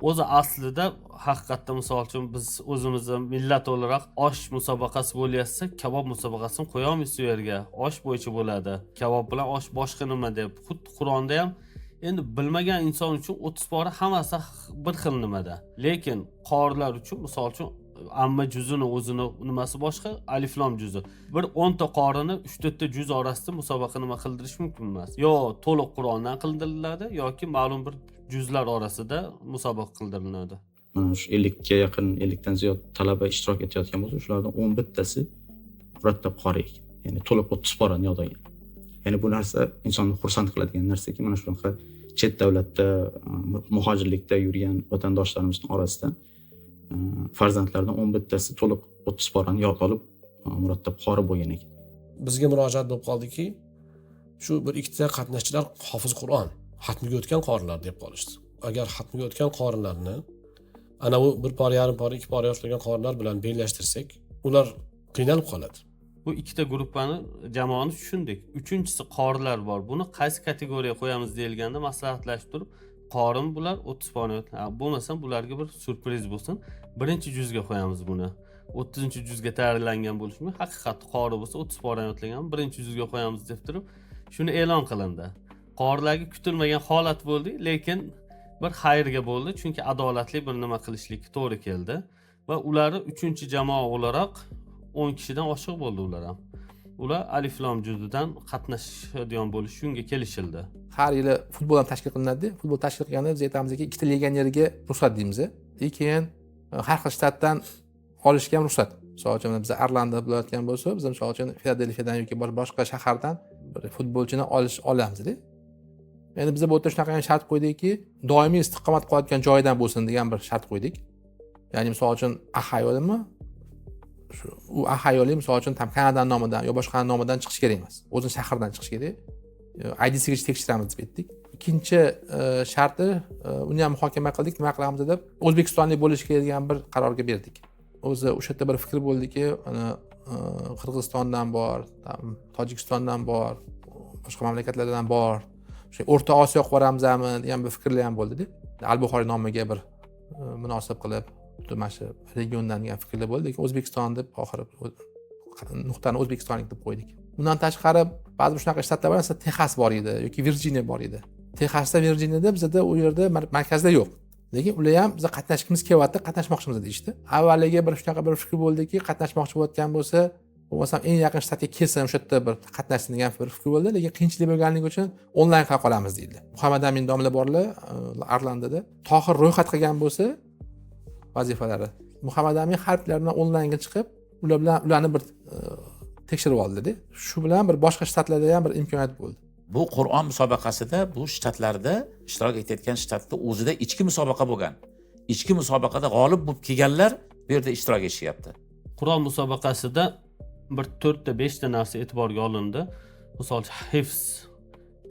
O'zi aslida haqiqatda misol uchun biz o'zimizni millat olarak osh musobaqasi bo'lyapsa, kabob musobaqasini qo'yamiz u yerga. Osh bo'yicha bo'ladi. Kabob bilan osh boshqa nima deb. Xuddi Qur'onda ham endi bilmagan inson uchun 30 pora hammasi bir xil nimada. Lekin qorilar uchun misol uchun amma juzini o'zini nimasi boshqa, aliflom juzi. Bir 10 ta qorini 3-4 ta juz orasida musobaqa nima qildirish mumkin emas. Yo to'liq Qur'ondan qildiriladi yoki ma'lum bir juzlar orasida musobaqa qildiriladi.
mana shu 50 ga yaqin, 50 dan ziyod talaba ishtirok etayotgan bo'lsa, shulardan 11tasi murattab qori ekan. Ya'ni to'liq 30 porani yod olgan. Ya'ni bu narsa insonni xursand qiladigan narsaki, mana shunaqa chet davlatda muhojirlikda yurgan vatandoshlarimizning orasidan farzandlardan 11tasi to'liq 30 porani yod olib murattab qori bo'lgan ekan.
Bizga murojaat bo'lib qoldiki, shu bir ikkita qatnashchilar hofiz Qur'on xatmiga o'tgan qorilar deb qolishdi. Agar xatmiga o'tgan qorilarni ana u 1 pora, yarim pora, 2 pora yoshlangan qorilar bilan bellashtirsak, ular qiynalib qoladi.
Bu ikkita guruhni jamoani tushundik. Uchinchisi qorilar bor. Buni qaysi kategoriyaga qo'yamiz deyilganda maslahatlashib turib, qorin bular 30 pora. Bo'lmasam bularga bir surpriz bo'lsin. Birinchi juzga qo'yamiz buni. 30-juzga tayyorlangan bo'lishmi? Haqiqatda qori bo'lsa 30 pora yotlagan, birinchi juzga qo'yamiz deb turib, shuni e'lon qilindi. Qorilarga kutilmagan holat bo'ldi, lekin bir xayrga bo'ldi, chunki adolatli bir nima qilishlik to'g'ri keldi va ular 3-jamoa o'laroq 10 kishidan oshiq bo'ldi ular ham. Ular Alif Lom juzidan qatnashadigan bo'lish shunga kelishildi.
Har yili futbol ham tashkil qilinadi. Futbol tashkil qilganda biz aytamizki, ikkita legionerga ruxsat deymiz. Keyin har xil shtatdan olishga ham ruxsat. Misol uchun biz Orlando bo'layotgan bo'lsa, biz misol uchun Filadelfiyadan yoki boshqa shahardan bir futbolchini olamiz-da. Endi biz bu yerda shunaqa shart qo'ydikki, doimiy istiqomat qilayotgan joyidan bo'lsin degan bir shart qo'ydik. Ya'ni misol uchun Ohio'dami? U Ohio'li misol uchun tam Kanada nomidan yo boshqa nomidan chiqish kerak emas. O'zini shahridan chiqish kerak. ID'siga tekshiramiz deb aytdik. Ikkinchi sharti uni ham muhokama qildik, nima qilamiz deb O'zbekistonlik bo'lishi kerak degan bir qarorga berdik. O'zi o'sha yerda bir fikr bo'ldiki, Qirg'izistondan bor, Tojikistondan bor, boshqa mamlakatlardan bor. O'sha O'rta Osiyo qo'ramizmi degan bir fikrlar ham bo'ldi-da. Al-Buxoriy nomiga bir munosib qilib, mana shu regiondan degan fikrlar bo'ldi, lekin O'zbekiston deb oxiri nuqtani o'zbekistonlik deb qo'ydik. Bundan tashqari ba'zi shunaqa shtatlar bor, masalan Texas bor edi yoki Virjiniya bor edi. Texasda, Virjiniyada bizda u yerda markazda yo'q. Lekin ular ham biz qatnashimiz kelyapti, qatnashmoqchimiz deyishdi. Avvaliga bir shunaqa bir fikr bo'ldiki, qatnashmoqchi bo'layotgan bo'lsa, bo'lmasam eng yaqin shtatga kelsin, o'sha yerda bir qatnashsin degan bir fikr bo'ldi, lekin qiyinchilik bo'lganligi uchun onlayn qila qolamiz deydi. Muhammad Amin domla borlar Orlandoda. Tohir ro'yxat qilgan bo'lsa vazifalari. Muhammad Amin harflarini onlaynga chiqib, ular bilan ularni bir tekshirib oldi-da. Shu bilan bir boshqa shtatlarda ham bir imkoniyat bo'ldi.
Bu Qur'on musobaqasida bu shtatlarda ishtirok etayotgan shtatda o'zida ichki musobaqa bo'lgan. Ichki musobaqada g'olib bo'lib kelganlar bu yerda ishtirok etishyapti.
Qur'on musobaqasida bir 4 ta 5 ta narsa e'tiborga olindi. Misol hifz,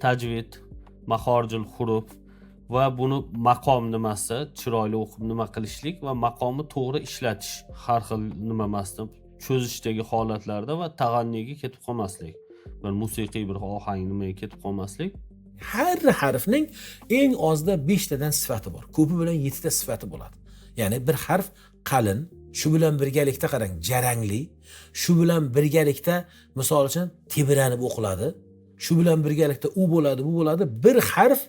tajvid, mahorijul huruf va buni maqom nimasi, chiroyli o'qib nima qilishlik va maqomni to'g'ri ishlatish, har xil nima emasdan cho'zishdagi holatlarda va tag'anniga ketib qolmaslik. Bir musiqiy bir ohang nimaga ketib qolmaslik.
Har harfning eng ozda 5 tadan sifati bor. Ko'pi bilan 7 ta sifati bo'ladi. Ya'ni bir harf qalin, shu bilan birgalikda qarang, jarangli, shu bilan birgalikda misol uchun tebranib o'qiladi. Shu bilan birgalikda u bo'ladi, bu bo'ladi. Bir harf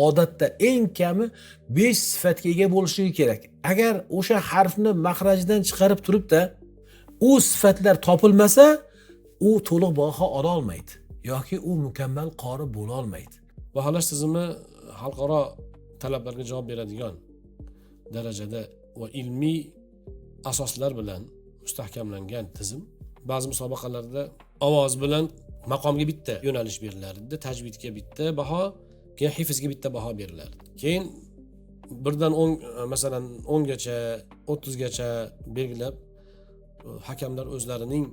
odatda eng kami 5 sifatga ega bo'lishi kerak. Agar o'sha harfni mahrajdan chiqarib turibda, u sifatlar topilmasa, u to'liq baho ola olmaydi yoki u mukammal qori bo'la olmaydi.
Baholash tizimi xalqaro talablarga javob beradigan darajada va ilmiy asoslar bilan mustahkamlangan tizim. Ba'zi musobaqalarda ovoz bilan maqomga bitta yo'nalish berilardi, tajvidga bitta baho, keyin hifzga bitta baho berilardi. Keyin birdan 10 masalan 10 gacha, 30 gacha belgilab hakamlar o'zlarining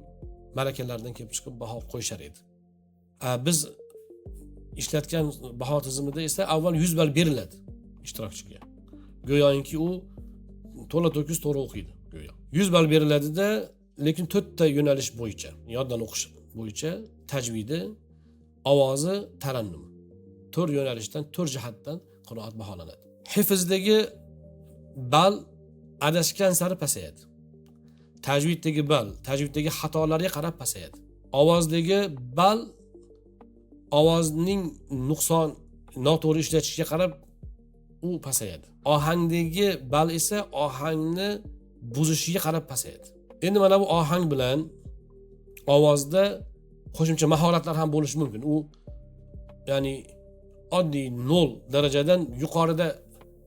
malakalaridan kelib chiqib baho qo'yishar edi. Biz ishlatgan baho tizimida esa avval 100 ball beriladi ishtirokchiga. Go'yoki u to'la to'kis to'g'ri o'qiydi go'yo. 100 ball beriladi-da, lekin 4 ta yo'nalish bo'yicha, yoddan o'qish bo'yicha tajvidi, ovozi, tarannumi. 4 yo'nalishdan, 4 jihatdan qiroat baholanadi. Hifzdagi ball adashgan sari pasayadi. Tajviddagi ball, tajviddagi xatolarga qarab pasayadi. Ovozdagi ball ovozning nuqson, noto'g'ri ishlatishiga qarab u pasayadi. Ohangdagi ball esa ohangni buzishiga qarab pasayadi. Endi mana bu ohang bilan ovozda qo'shimcha mahoratlar ham bo'lishi mumkin. U ya'ni oddiy 0 darajadan yuqorida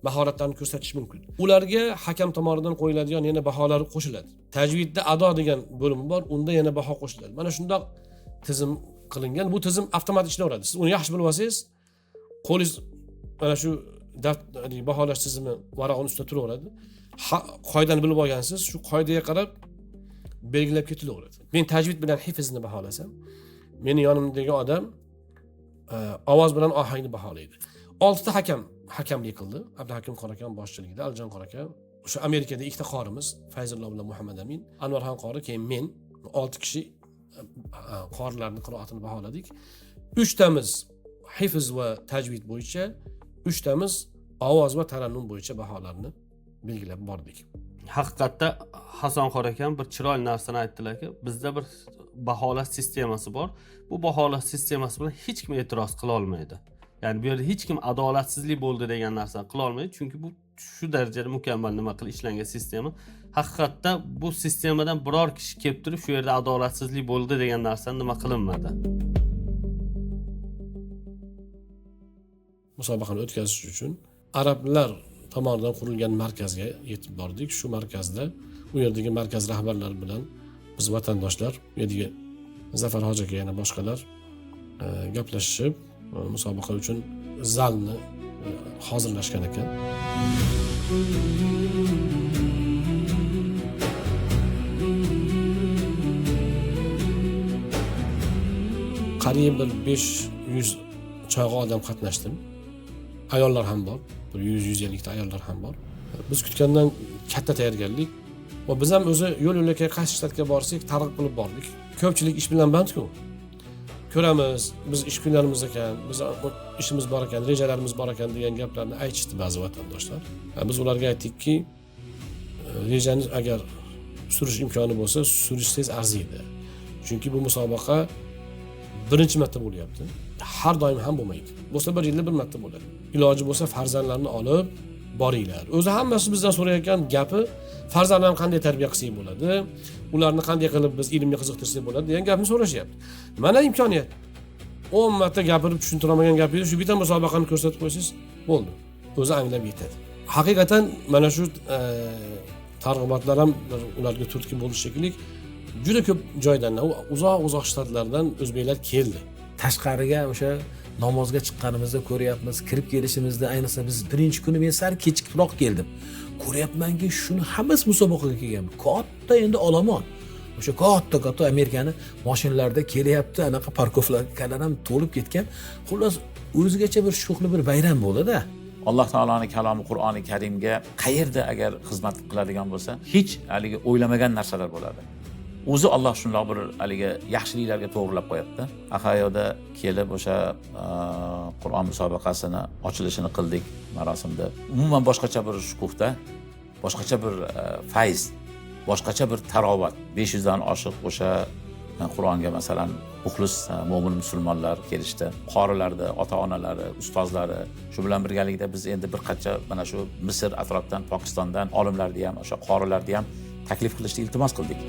mahoratlarni ko'rsatish mumkin. Ularga hakam tomonidan qo'yiladigan yana baholar qo'shiladi. Tajvidda ado degan bo'lim bor, unda yana baho qo'shiladi. Mana shundoq tizim qilingan. Bu tizim avtomatik ishlayveradi. Siz uni yaxshi bilib olsangiz, qo'lingiz mana shu baholash tizimi varag'ini ustida turaveradi. Qoidani bilib olgansiz, shu qoidaga qarab belgilab ketilaveradi. Men tajvid bilan hifzni baholasam, meni yonimdagi odam ovoz bilan ohangni baholaydi. 6 ta hakamlik qildi. Abduhakim Qorakan boshchiligida, Aljon Qorakan. O'sha Amerikada ikkita qorimiz, Fayzulloh bilan Muhammad Amin, Anvarxon qori, keyin men 6 kishi qorilarning qiroatini baholadik. 3 tamiz hifz va tajvid bo'yicha, 3 tamiz ovoz va tarannum bo'yicha baholarni belgilab bordik.
Haqiqatda Hasan Qorakan bir chiroyli narsani aytdilarki, bizda bir baholash sistemasi bor. Bu baholash sistemasi bilan hech kim e'tiroz qila olmaydi. Ya'ni bu yerda hech kim adolatsizlik bo'ldi degan narsani qila olmaydi, chunki bu shu darajada mukammal nima qilib ishlangan sistema. Haqiqatda bu sistemadan biror kishi kelib turib shu yerda adolatsizlik bo'ldi degan narsani nima qilinmadi.
Musobaqani o'tkazish uchun arablar tomonidan qurilgan markazga yetib bordik. Shu markazda u yerdagi markaz rahbarlari bilan biz vatandoshlar, u yerdagi Zafar hoji aka yana boshqalar gaplashib, musobaqa uchun zalni hozirlashgan ekan. Qariyb bir 500 choyga odam qatnashdim. Ayollar ham bor. 100-150 ta ayollar ham bor. Biz kutgandan katta tayyorgarlik va biz ham o'zi yo'l-yo'lakay qaysi shtatga borsak, targ'ib qilib bordik. Ko'pchilik ish bilan bandku. Ko'ramiz, biz ish kunlarimiz ekan, biz ishimiz bor ekan, rejalarimiz bor ekan degan gaplarni aytishdi ba'zi vatandoshlar. Biz ularga aytdikki, rejangiz agar surish imkoni bo'lsa, surishsangiz arziydi. Chunki bu musobaqa birinchi marta bo'lyapti. Har doim ham bo'lmaydi. Bo'lsa bir yilda bir marta bo'ladi. Iloji bo'lsa farzandlarni olib boringlar. O'zi hammasi bizdan so'rayotgan gapi farzandlarni qanday tarbiya qilsak bo'ladi, ularni qanday qilib biz ilmga qiziqtirsak bo'ladi degan gapni so'rashyapti. Mana imkoniyat. 10 marta gapirib tushuntiramagan gapingizni shu bitta musobaqani ko'rsatib qo'ysangiz bo'ldi. O'zi anglab yetadi. Haqiqatan mana shu targ'ibotlar ham ularga turtki bo'lish shekilli juda ko'p joydan, uzoq shtatlardan o'zbeklar keldi.
Tashqariga o'sha namozga chiqqanimizda ko'ryapmiz, kirib kelishimizda ayniqsa biz birinchi kuni men sal kechikroq keldim. Ko'ryapmanki, shuni hammasi musobaqaga kelgan. Katta endi olomon. O'sha katta Amerikani mashinalarda kelyapti, anaqa parkovkalar ham to'lib ketgan. Xullas, o'zigacha bir shuhli bir bayram bo'ldi-da.
Alloh taoloning kalomi Qur'oni Karimga qayerda agar xizmat qiladigan bo'lsa, hech haligi o'ylamagan narsalar bo'ladi. O'zi Alloh shunday bir haligi yaxshiliklarga to'g'rilab qo'yapti. Ahayoda kelib o'sha Qur'on musobaqasini ochilishini qildik marosimda. Umuman boshqacha bir shukuhda, boshqacha bir fayz, boshqacha bir tarovat. 500 dan oshiq o'sha Qur'onga masalan muxlis mo'min musulmonlar kelishdi. Qorilarda, ota-onalari, ustozlari, shu bilan birgalikda biz endi bir qancha mana shu Misr atrofdan, Pokistondan olimlarni ham, o'sha qorilarni ham taklif qilishni iltimos qildik.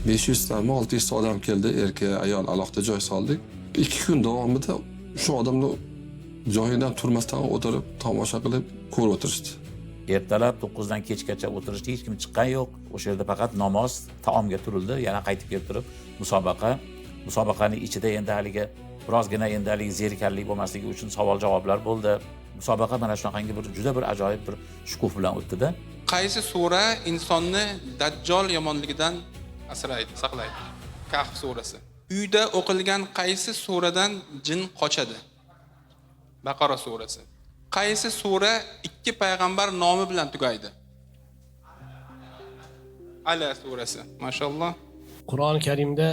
500 tami 600 odam keldi, erkak, ayol alohida joy soldik. 2 kun davomida shu odamlar joyidan turmasdan o'tirib, tomosha qilib, ko'rib o'tirishdi.
Ertalab 9 dan kechgacha o'tirishdi, hech kim chiqqan yo'q. O'sha yerda faqat namoz, taomga turildi, yana qaytib kelib turib musobaqaning ichida endi haligi birozgina endi haligi zerikarli bo'lmasligi uchun savol-javoblar bo'ldi. Musobaqa mana shunaqangi bir juda bir ajoyib bir shukuh bilan o'tdi-da.
Qaysi sura insonni dajjol yomonligidan asraydi, saqlaydi? Kahf surasi. Uyda o'qilgan qaysi suradan jin qochadi? Baqara surasi. Qaysi sura 2 payg'ambar nomi bilan tugaydi? Ala surasi. Mashalloh.
Qur'oni Karimda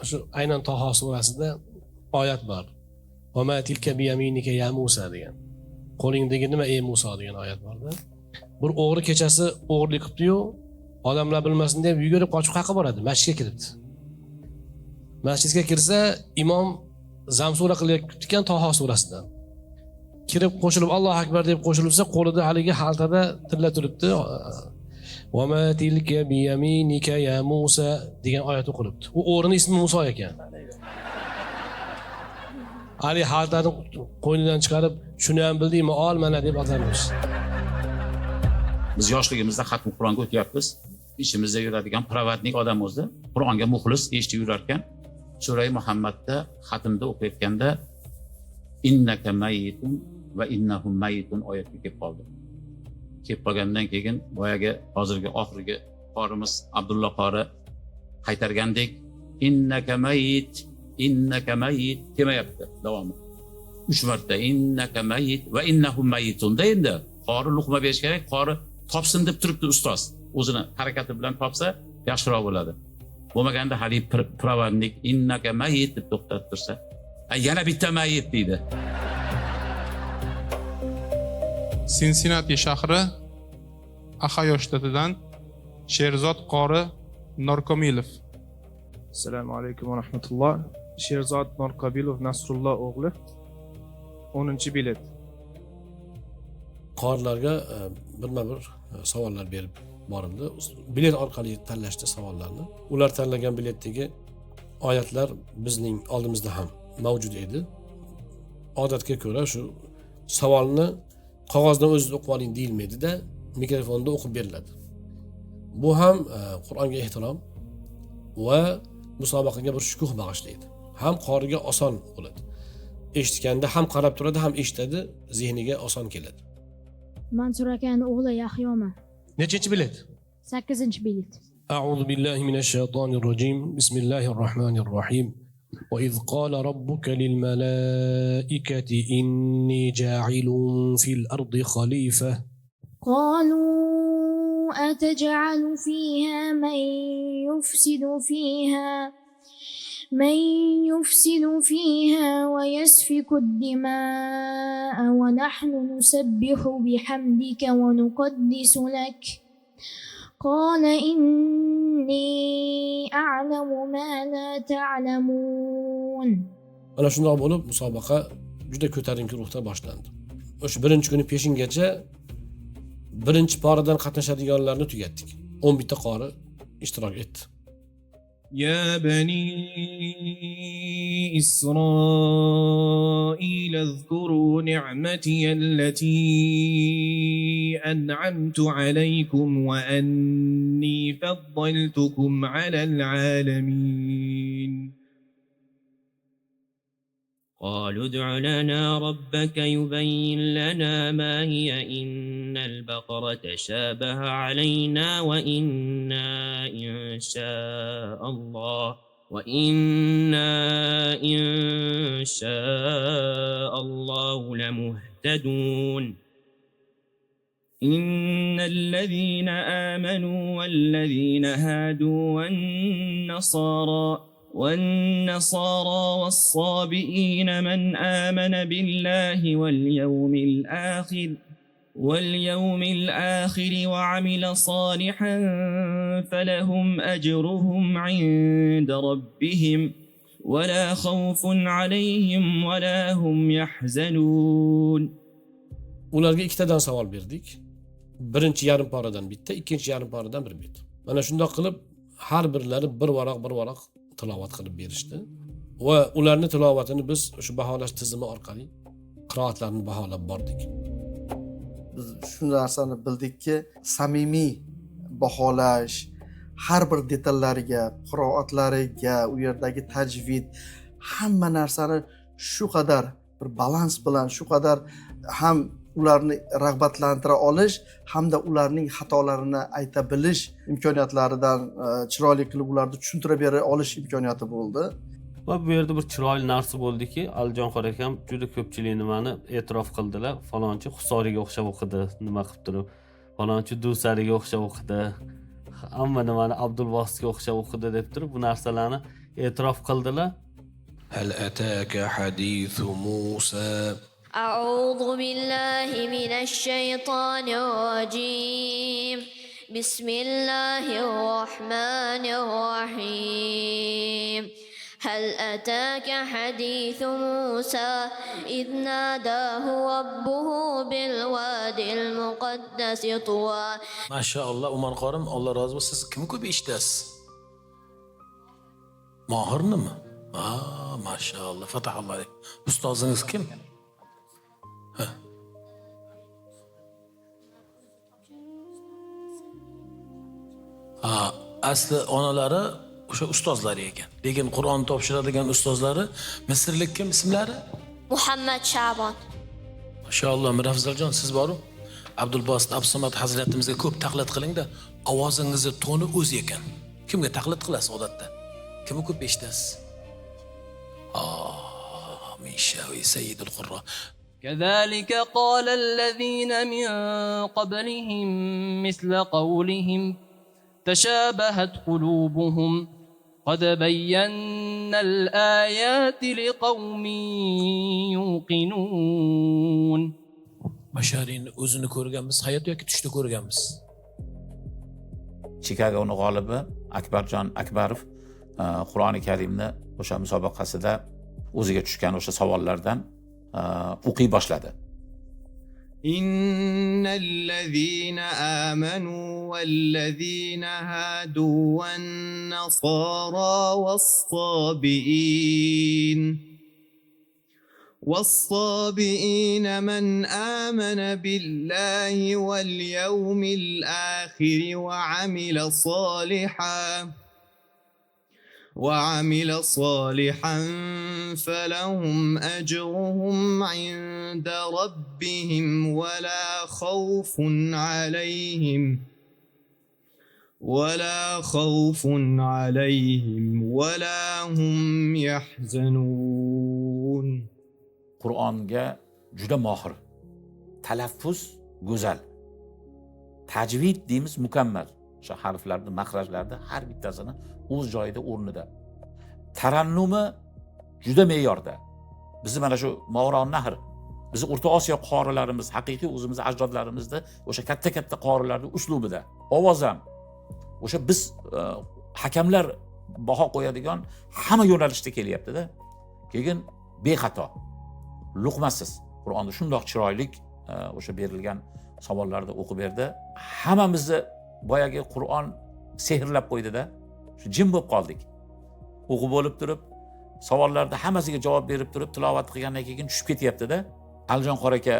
shu aynan Toha surasida oyat bor. Va ma tilka bi yaminika ya Musa degan. Qo'lingdagi nima ey Musa degan oyat borda. Bir o'g'ri kechasi o'g'irlik qildi-yu, odamlar bilmasin deb yugurib qochib qayerga boradi? Masjidga kiribdi. Masjidga kirsa, imom zamsura qilayotgan Toha surasidan kirib qo'shilib Allohu akbar deb qo'shilsa, qo'lida haligi xaltada tilla turibdi. Va ma tilka bi yaminika ya Musa degan oyat o'qilibdi. U o'g'rining ismi Musa ekan. Ali xaltani qo'ynidan chiqarib, shuni ham bildingmi, ol mana deb atarmish.
Biz yoshligimizda xatmi Qur'onga o'tyapmiz. Ichimizda yuradigan provodnik odam o'zi Qur'onga muxlis eshitib yurarkan, Sura Muhammadda xatmda o'qiyotganda innaka mayitun va innahum mayitun oyati kelib qoldi. Kelib qolgandan keyin boyagi hozirgi oxirgi qorimiz Abdulloh qori qaytargandek innaka mayit demayapti davomi. 3 marta innaka mayit va innahum mayitun da endi qori luqma berish kerak, qori topsin deb turibdi ustoz. O'zini harakati bilan topsa yaxshiroq bo'ladi. Bo'lmaganda hali provodnik innaka mayit deb to'xtatib tursa, yana bitta mayit deydi.
Sinsinati shahri Axayo shtatidan Sherzod qori Norkomilov.
Assalomu alaykum va rahmatulloh. Sherzod Norkomilov Nasrulloh o'g'li 10-bilet.
Qorilarga birma-bir savollar berib borildi. Bilet orqali tanlashdi savollarni. Ular tanlagan biletdagi oyatlar bizning oldimizda ham mavjud edi. Odatga ko'ra shu savolni qog'ozdan o'zingiz o'qib oling deyilmaydi-da, mikrofonda o'qib beriladi. Bu ham Qur'onga ehtirom va musobaqaga bir shukuh bag'ishlaydi. Ham qoriga oson bo'ladi. Eshitganda ham qarab turadi, ham eshitadi, zehniga oson keladi.
Mansur akaning o'g'li Yahyoman.
Nechinchi bilet?
8-bilet.
A'udhu billahi minash shaytonir rojim. Bismillahir rohmanir rohim. وإذ قال ربك للملائكة إني جاعل في الأرض خليفة
قالوا أتجعل فيها من يفسد فيها ويسفك الدماء ونحن نسبح بحمدك ونقدس لك قال إني أعلم ما لا تعلمون.
Ana shunday bo'lib musobaqa juda ko'tarinki ruhda boshlandi. O'sha birinchi kuni peshingacha birinchi poradan qatnashadiganlarni tugatdik. 11 ta qori ishtirok etdi.
يا بني إسرائيل اذكروا نعمتي التي أنعمت عليكم وأني فضلتكم على العالمين.
قالوا ادع لنا ربك يبين لنا ما هي إن البقرة تشابه علينا وإنا إن شاء الله لمهتدون. إن الذين آمنوا والذين هادوا والنصارى والصابئين من آمن بالله واليوم الآخر وعمل صالحا فلهم أجرهم عند ربهم ولا خوف عليهم ولا هم يحزنون.
Ularga ikkitadan savol berdik. Birinchi yarim paradan bitta, ikkinchi yarim paradan bir bet. Mana shunday qilib har birlari bir varaq tilovat qilib berishdi va ularni tilovatini biz shu baholash tizimi orqali qiroatlarni baholab bordik.
Biz shu narsani bildikki, samimiy baholash har bir detallariga, qiroatlariga, u yerdagi tajvid hamma narsani shu qadar bir balans bilan, shu qadar ham ularni rag'batlantira olish hamda ularning xatolarini ayta bilish imkoniyatlaridan chiroyli qilib ularni tushuntira bera olish imkoniyati bo'ldi.
Va bu yerda bir chiroyli narsa bo'ldiki, Alijon qora akam juda ko'pchilik nimani e'tirof qildilar. Falonchi Husoriga o'xshab o'qidi, nima qilib turib, falonchi Dusariga o'xshab o'qidi, hamma nimani Abdulvositga o'xshab o'qidi deb turib, bu narsalarni e'tirof qildilar.
Hal ataka hadithu Musa.
أعوذ بالله من الشيطان الرجيم. بسم الله الرحمن الرحيم. هل أتاك حديث موسى إذ ناداه ربه بالوادي المقدس طوى.
ما شاء الله Umar qorim, Alloh rozi bo'lsin. Siz kim ko'p eshitasiz? Mohirnimi? Mashallah, fatahalloh alayk. Ustozingiz kim? Ha. Ha, asli onalari o'sha ustozlar ekan. Lekin Qur'on topshiradigan ustozlari misrlik kim ismlari?
Muhammad Shabon.
Mashalloh, Mirafzaljon siz boru Abdulbosit Abdusamad hazratimizga ko'p taqlid qiling-da, ovozingizni toni o'zi ekan. Kimga taqlid qilasiz odatda? Kimni ko'p eshitasiz? Min shawi sayyidul qurra.
كذلك قال الذين من قبلهم مثل قولهم تشابهت قلوبهم قد بينا الآيات لقوم يوقنون.
Basharin o'zini ko'rganmiz, hayot yoki tushda ko'rganmiz?
Chikagoni g'olibi Akbarjon Akbarov Qur'oni Karimni o'sha musobaqasida o'ziga tushgan o'sha savollardan o'qiy boshladi.
إن الذين آمنوا والذين هادوا والنصارى والصابئين من آمن بالله واليوم الآخر وعمل صالحا فلهم أجرهم عند ربهم ولا خوف عليهم ولا هم يحزنون.
Qur'onga juda mohir. Talaffuz go'zal. Tajvid deymiz mukammal. O'sha harflarni, maxrajlarni har bittasini o'z joyida, o'rnida. Tarannumi juda me'yorda. Bizni mana shu Mavron Nahr, bizni O'rta Osiyo qorilarimiz, haqiqiy o'zimiz ajdodlarimizda o'sha katta-katta qorilarning uslubida. Ovoz ham o'sha biz hakamlar baho qo'yadigan hamma yo'nalishda kelyapti-da. Keyin bexato, luqmasiz Qur'onni shundoq chiroylik o'sha berilgan savollarda o'qib berdi. Hammamizni boyagi Qur'on sehrlab qo'ydi-da. Shu jim bo'lib qoldik. O'qib bo'lib turib, savollarda hammasiga javob berib turib, tilovat qilgandan keyin tushib ketyapti-da. Aljon qori aka,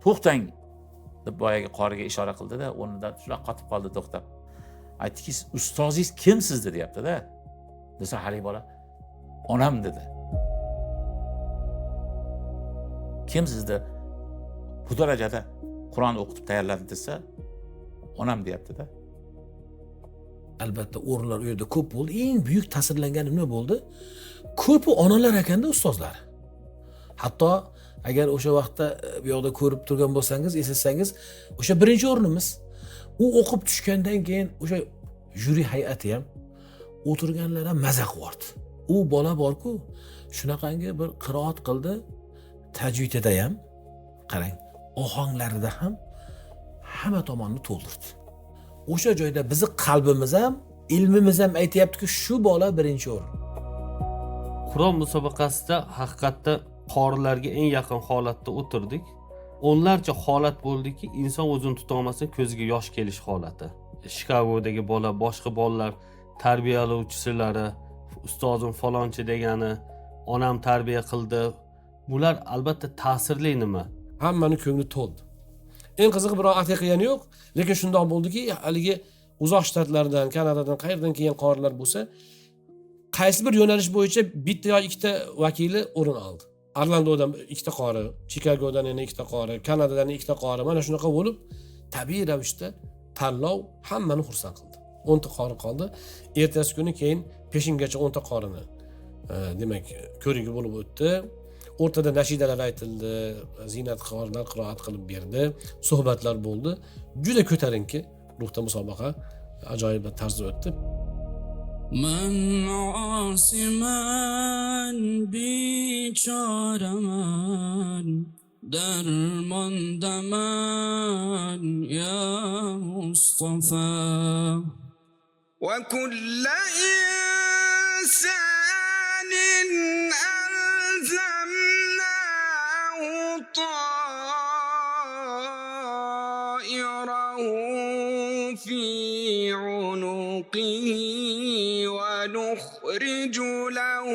to'xtang deb boyagi qoriga ishora qildi-da, o'rnidan shunday qotib qoldi, to'xtab. Aytdiki, ustozingiz kim sizni deyapti-da. Desa hali bola, onam dedi. Kim sizni bu darajada Qur'on o'qitib tayyorladi desa, onam deyapti-da.
Albatta o'rinlar u yerda ko'p bo'ldi. Eng buyuk ta'sirlangani nima bo'ldi? Ko'pi onalar ekanda ustozlar. Hatto agar o'sha vaqtda bu yoqda ko'rib turgan bo'lsangiz, eslasangiz, o'sha birinchi o'rnimiz. U o'qib tushgandan keyin o'sha juri hay'ati ham o'tirganlar ham maza qilardi. U bola borku, shunaqangi bir qiroat qildi. Tajvidida ham, qarang, ohanglarida ham hamma tomonni to'ldirdi. O'sha joyda bizni qalbimiz ham, ilmimiz ham aytayaptiki, shu bola birinchi o'rin.
Qur'on musobaqasida haqiqatda qorilarga eng yaqin holatda o'tirdik. O'nlarcha holat bo'ldiki, inson o'zini tuta olmasa, ko'ziga yosh kelish holati. Chicagodagi bola, boshqa bolalar, tarbiyalovchilari, ustozim falonchi degani, onam tarbiya qildi. Bular albatta ta'sirli nima?
Hammani ko'ngli to'ldi. Eng qizig'i biror atiq qilgani yo'q, lekin shundoq bo'ldiki, haligi uzoq shtatlardan, Kanadadan, qayerdan kelgan qorilar bo'lsa, qaysi bir yo'nalish bo'yicha bitta yoki ikkita vakili o'rin oldi. Orlandodan ikkita qori, Chicagodan yana ikkita qori, Kanadadan ikkita qori, mana shunaqa bo'lib, tabiiy ravishda tanlov hammani xursand qildi. 10 ta qori qoldi. Ertasi kuni keyin peshingacha 10 ta qorini demak, ko'rigi bo'lib o'tdi. O'rtada nashidalar aytildi, Zinat qorilar qiroat qilib berdi, suhbatlar bo'ldi. Juda ko'tarinki ruhda musobaqa ajoyib tarzda o'tdi.
من عاصمان بیچارمان درماندمان یا مصطفى وكل إنسان ألزمناه طائره في عنقه ونخرج له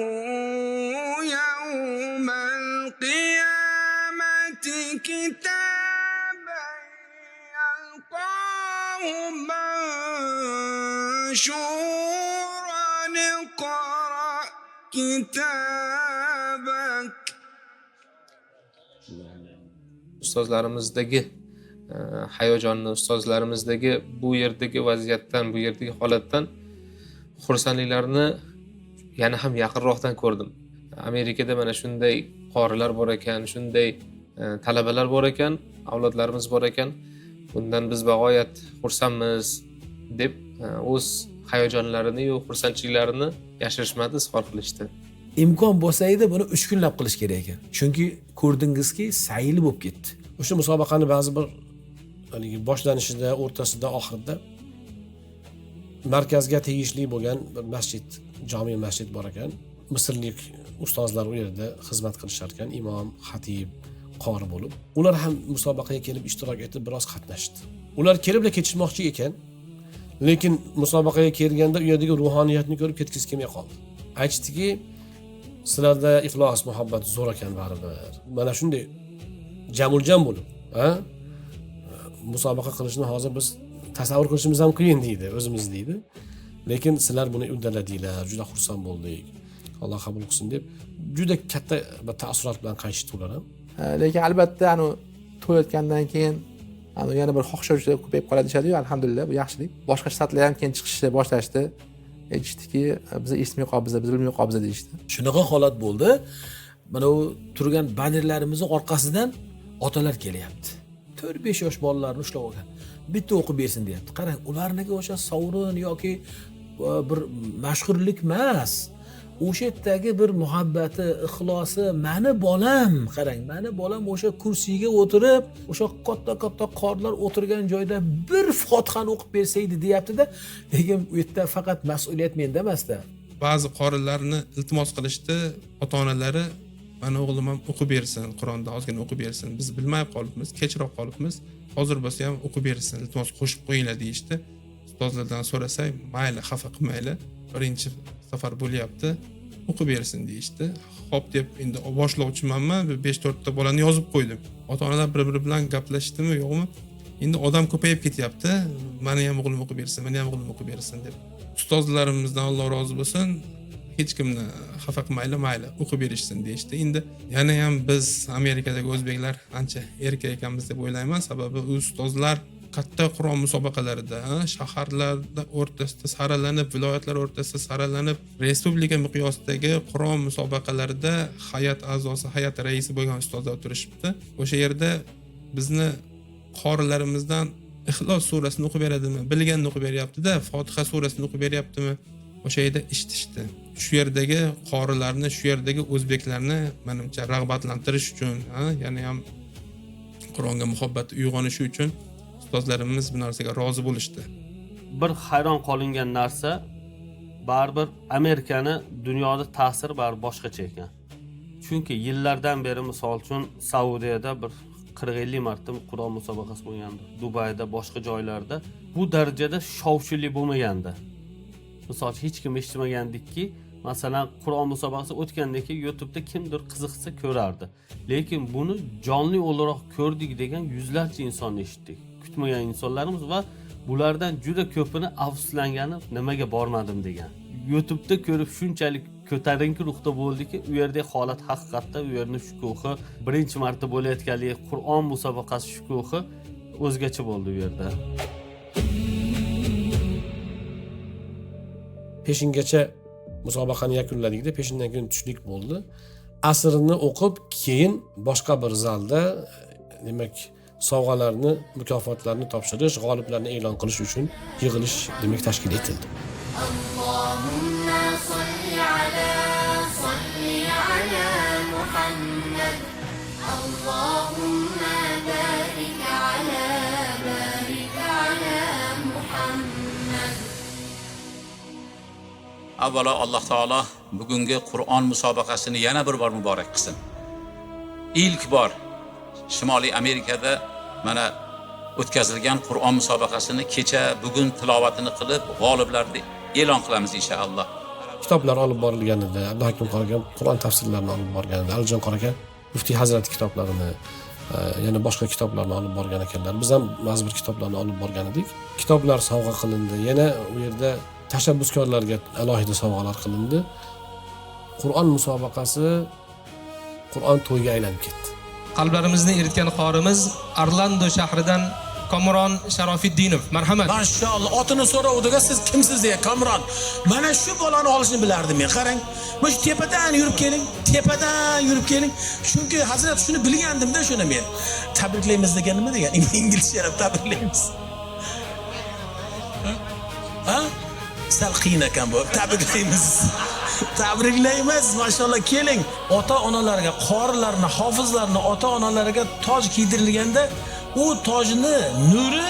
كتابا يلقاه منشورا اقرأ كتابك
ustozlarimizdagi hayajonni, ustozlarimizdagi bu yerdagi vaziyatdan, bu yerdagi holatdan xursandliklarini yana ham yaqinroqdan ko'rdim. Amerikada mana shunday qorilar bor ekan, shunday talabalar bor ekan, avlodlarimiz bor ekan. Bundan biz bag'oyat xursandmiz deb o'z hayajonlarini va xursandchiliklarini yashirishmadi, izhor qilishdi.
Imkon bo'lsa edi buni 3 kunlab qilish kerak ekan. Chunki ko'rdingizki, sayli bo'lib ketdi.
O'sha musobaqani ba'zi bir boshlanishida, o'rtasida, oxirida markazga tegishli bo'lgan bir masjid, jami masjid bor ekan. Misrlik ustozlar u yerda xizmat qilishar ekan, imom, xatib, qori bo'lib. Ular ham musobaqaga kelib ishtirok etib biroz qatnashdi. Ular kelibla ketishmoqchi ekan, lekin musobaqaga kelganda u yerdagi ruhoniyatni ko'rib ketgisi kelmay qoldi. Aytishdiki, sizlarda ixlos, muhabbat zo'r ekan baribir. Mana shunday jamul-jam bo'lib, musobaqa qilishni hozir biz tasavvur qilishimiz ham qiyin deydi, o'zimiz deydi. Lekin sizlar buni uddaladinglar, juda xursand bo'ldik. Alloh qabul qilsin deb juda katta bir ta'ssurot bilan qaytishdi ular ham.
Lekin albatta to'yotgandan keyin yana bir xohishuvchilar ko'payib qoladi deyshadi-yu, alhamdulillah, bu yaxshilik. Boshqa shtatlar ham keyin chiqishni boshlashdi. Aytishdiki, biz eshitmay qolibmiz, biz bilmay qolibmiz deyishdi.
Shunaqa holat bo'ldi. Mana u turgan bannerlarimizning orqasidan otalar kelyapti. 4-5 yosh bolalarni ushlab olgan. Bitta o'qib bersin deyapti. Qarang, ularniga o'sha sovrin yoki bir mashhurlik emas. O'sha yerdagi bir muhabbati, ixlosi, mani bolam, qarang, mani bolam o'sha kursiga o'tirib, o'sha katta qorilar o'tirgan joyda bir Fotihani o'qib bersaydi deyapti-da, lekin u yerda faqat mas'uliyat menda emas-da.
Ba'zi qorilarni iltimos qilishdi, ota-onalari mana o'g'lim ham o'qib bersin, Qur'onni ozgina o'qib bersin. Biz bilmay qolibmiz, kechroq qolibmiz. Hozir bo'lsa ham o'qib bersin, iltimos qo'shib qo'yinglar deyishdi. Ustozlardan so'rasak, mayli, xafa qilmayli. Birinchi safar bo'lyapti, o'qib bersin deyishdi. Xo'p deb endi boshlovchimanman, 5-4 ta bolani yozib qo'ydim. Ota-onalar bir-biri bilan gaplashdimi, yo'qmi? Endi odam ko'payib ketyapti. Meni ham o'g'lim o'qib bersin, meni ham o'g'lim o'qib bersin deb. Ustozlarimizdan Alloh rozi bo'lsin. Hech kimni xafa qilmayli, mayli, o'qib berishsin deyishdi. Endi yana ham biz Amerikadagi o'zbeklar ancha erkak ekanmiz deb o'ylayman, sababi ustozlar katta Qur'on musobaqalarida, shaharlarda o'rtasida saralanib, viloyatlar o'rtasida saralanib, respublika miqyosidagi Qur'on musobaqalarida hay'at a'zosi, hay'at raisi bo'lgan ustozlar o'tirishibdi. O'sha yerda bizni qorilarimizdan Ixlos surasini o'qib beradimi, bilganini o'qib beryapti-da, Fotiha surasini o'qib beryaptimi? O'sha yerda eshitishdi. Shu yerdagi qorilarni, shu yerdagi o'zbeklarni menimcha rag'batlantirish uchun, yana ham Qur'onga muhabbat uyg'onishi uchun ustozlarimiz bu narsaga rozi bo'lishdi.
Bir hayron qolingan narsa, baribir Amerikani dunyoda ta'siri baribir boshqacha ekan. Chunki yillardan beri misol uchun Saudiyada bir 40-50 marta Qur'on musobaqasi bo'lgandi. Dubayda, boshqa joylarda bu darajada shovqinli bo'lmagandi. Misol hech kim eshitmagandikki, masalan, Qur'on musobaqasi o'tgandan keyin YouTube'da kimdir qiziqsa ko'rardi. Lekin buni jonli o'laroq ko'rdik degan yuzlarcha insonni eshitdik. Kutmagan insonlarimiz va bulardan juda ko'pini afsuslangani nimaga bormadim degan. YouTube'da ko'rib shunchalik ko'tarinki ruhda bo'ldiki, u yerdagi holat haqiqatda u yerning shukuhi, birinchi marta bo'layotganligi Qur'on musobaqasi shukuhi o'zgacha bo'ldi u yerda.
Peshingacha musobaqani yakunladikda, peshindan keyin tushlik bo'ldi. Asrni o'qib, keyin boshqa bir zalda, demak, sovg'alarni, mukofotlarni topshirish, g'oliblarni e'lon qilish uchun yig'ilish demak tashkil etildi.
Allohumma salli ala Muhammad. Allohumma barik ala Muhammad.
Avvalo Alloh taolo bugungi Qur'on musobaqasini yana bir bor muborak qilsin. İlk bor Shimoliy Amerikada mana o'tkazilgan Qur'on musobaqasini kecha bugun tilovatini qilib, g'oliblarni e'lon qilamiz inshaalloh.
Kitoblar olib borilganida, Abduhakim Qorakan Qur'on tafsirlarini olib borganida, Alijon Qorakan Muftiy Hazrat kitoblarini, yana boshqa kitoblarni olib borgan ekanlar. Biz ham ba'zi bir kitoblarni olib borgan edik. Kitoblar sovg'a qilindi. Yana u yerda tashabbuskorlarga alohida sovg'alar qilindi. Qur'on musobaqasi Qur'on to'yiga aylanib ketdi.
Qalblarimizni eritgan qorimiz Orlando shahridan Komron Sharofiddinov. Marhamat.
Mashallah, otini so'rovdiga siz kimsiz deya Komron. Mana shu bolani olishni bilardim men. Qarang, mana shu tepadan yurib keling, tepadan yurib keling. Chunki Hazrat shuni bilgandim-da shuni men. Tabriklaymiz degan nima degan? Inglizcha tabriklaymiz. Ha? Sal qiyin ekan bu. Tabriklaymiz. Tabriklaymiz, mashallah, keling. Ota-onalarga, qorilarni, hofizlarni ota-onalariga toj kiydirilganda u tojni nuri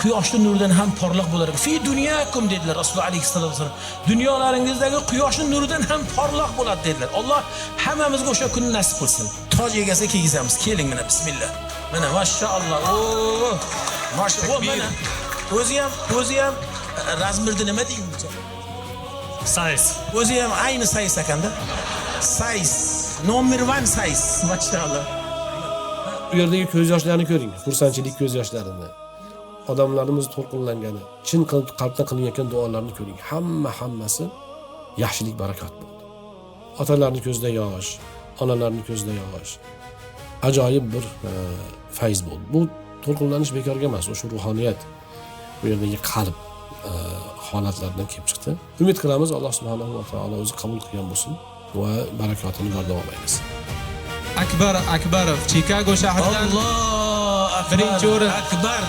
quyoshning nuridan ham porloq bo'lar ekan. Fi dunyakum dedilar Rasululloh alayhisolatu vasallam. Dunyolaringizdagi quyoshning nuridan ham porloq bo'ladi dedilar. Alloh hammamizga o'sha kunni nasib qilsin. Toj egasiga kiygizamiz. Keling mana bismillah. Mana mashallah. O, mashallah. Mana o'zi ham razmirdi nima deydi? Size. O'zi ham ayni size ekanda. Size. Number 1 size. Mashallah.
Bu yerdagi ko'z yoshlarini ko'ring, xursandchilik ko'z yoshlarini. Odamlarimiz to'lqinlangani, chin qalbdan qilinayotgan duolarni ko'ring. Hammasi yaxshilik, barakot bo'ldi. Otalarning ko'zida yosh, onalarning ko'zida yosh. Ajoyib bir fayz bo'ldi. Bu to'lqinlanish bekorga emas, o'sha ruhoniyat bu yerdagi qalb holatlardan kelib chiqdi. Umid qilamiz Alloh subhanahu va taolo o'zi qabul qilgan bo'lsin va barakotini bardavom aylasin.
Akbar Akbarov Chicago shahridan birinchi o'rin.
Akbar.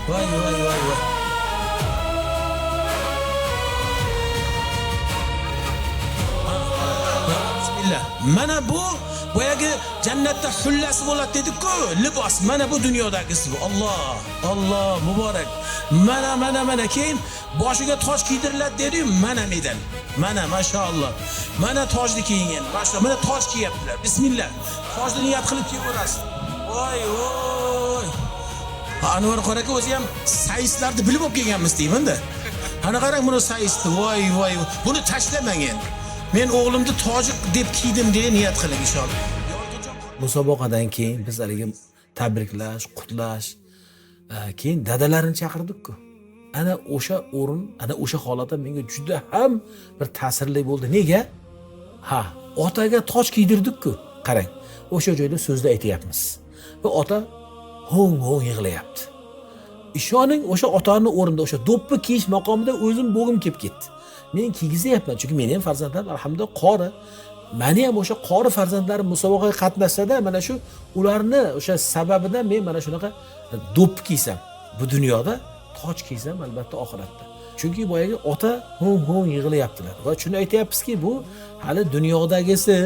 Voy. Bismillah. Mana bu boyagi jannatda hullasi bo'ladi dedik-ku, libos. Mana bu dunyodagisi bu. Alloh muborak. Mana keyin boshiga toj kiydiriladi dedi-yu, mana medal. Mana mashallah. Mana tojni kiyingan. Mashallah, mana toj kiyaptilar. Bismillah. Tojni niyat qilib kiyaverasiz. Voy. Anvar qoraka o'zi ham sayislarni bilib olib kelganmiz deyman-da. Ana qarang buni sayisni. Voy. Buni tashlamang endi. Men o'g'limni tojik deb kiydim deya niyat qiling inshaalloh. Musobaqadan keyin biz haliga tabriklash, qutlash, keyin dadalarini chaqirdik-ku. Ana o'sha o'rin, ana o'sha holatda menga juda ham bir ta'sirli bo'ldi. Nega? Ha, otaga toj kiydirdik-ku. Qarang, o'sha joyda so'zda aytayapmiz. Va ota hong yig'layapti. Ishoning, o'sha otaning o'rinda o'sha do'ppi kiyish maqomida o'zim bo'g'im kelib ketdi. Men kiygizyapman, chunki mening ham farzandlarim alhamdulillah qori. Meni ham o'sha qori farzandlarim musobaqaga qatnashsa-da, mana shu ularni o'sha sababidan men mana shunaqa do'ppi kiysam, bu dunyoda toj kiysam albatta oxiratda. Chunki boyagi ota hong yig'layaptilar. Va shuni aytayapmizki, bu hali dunyodagisi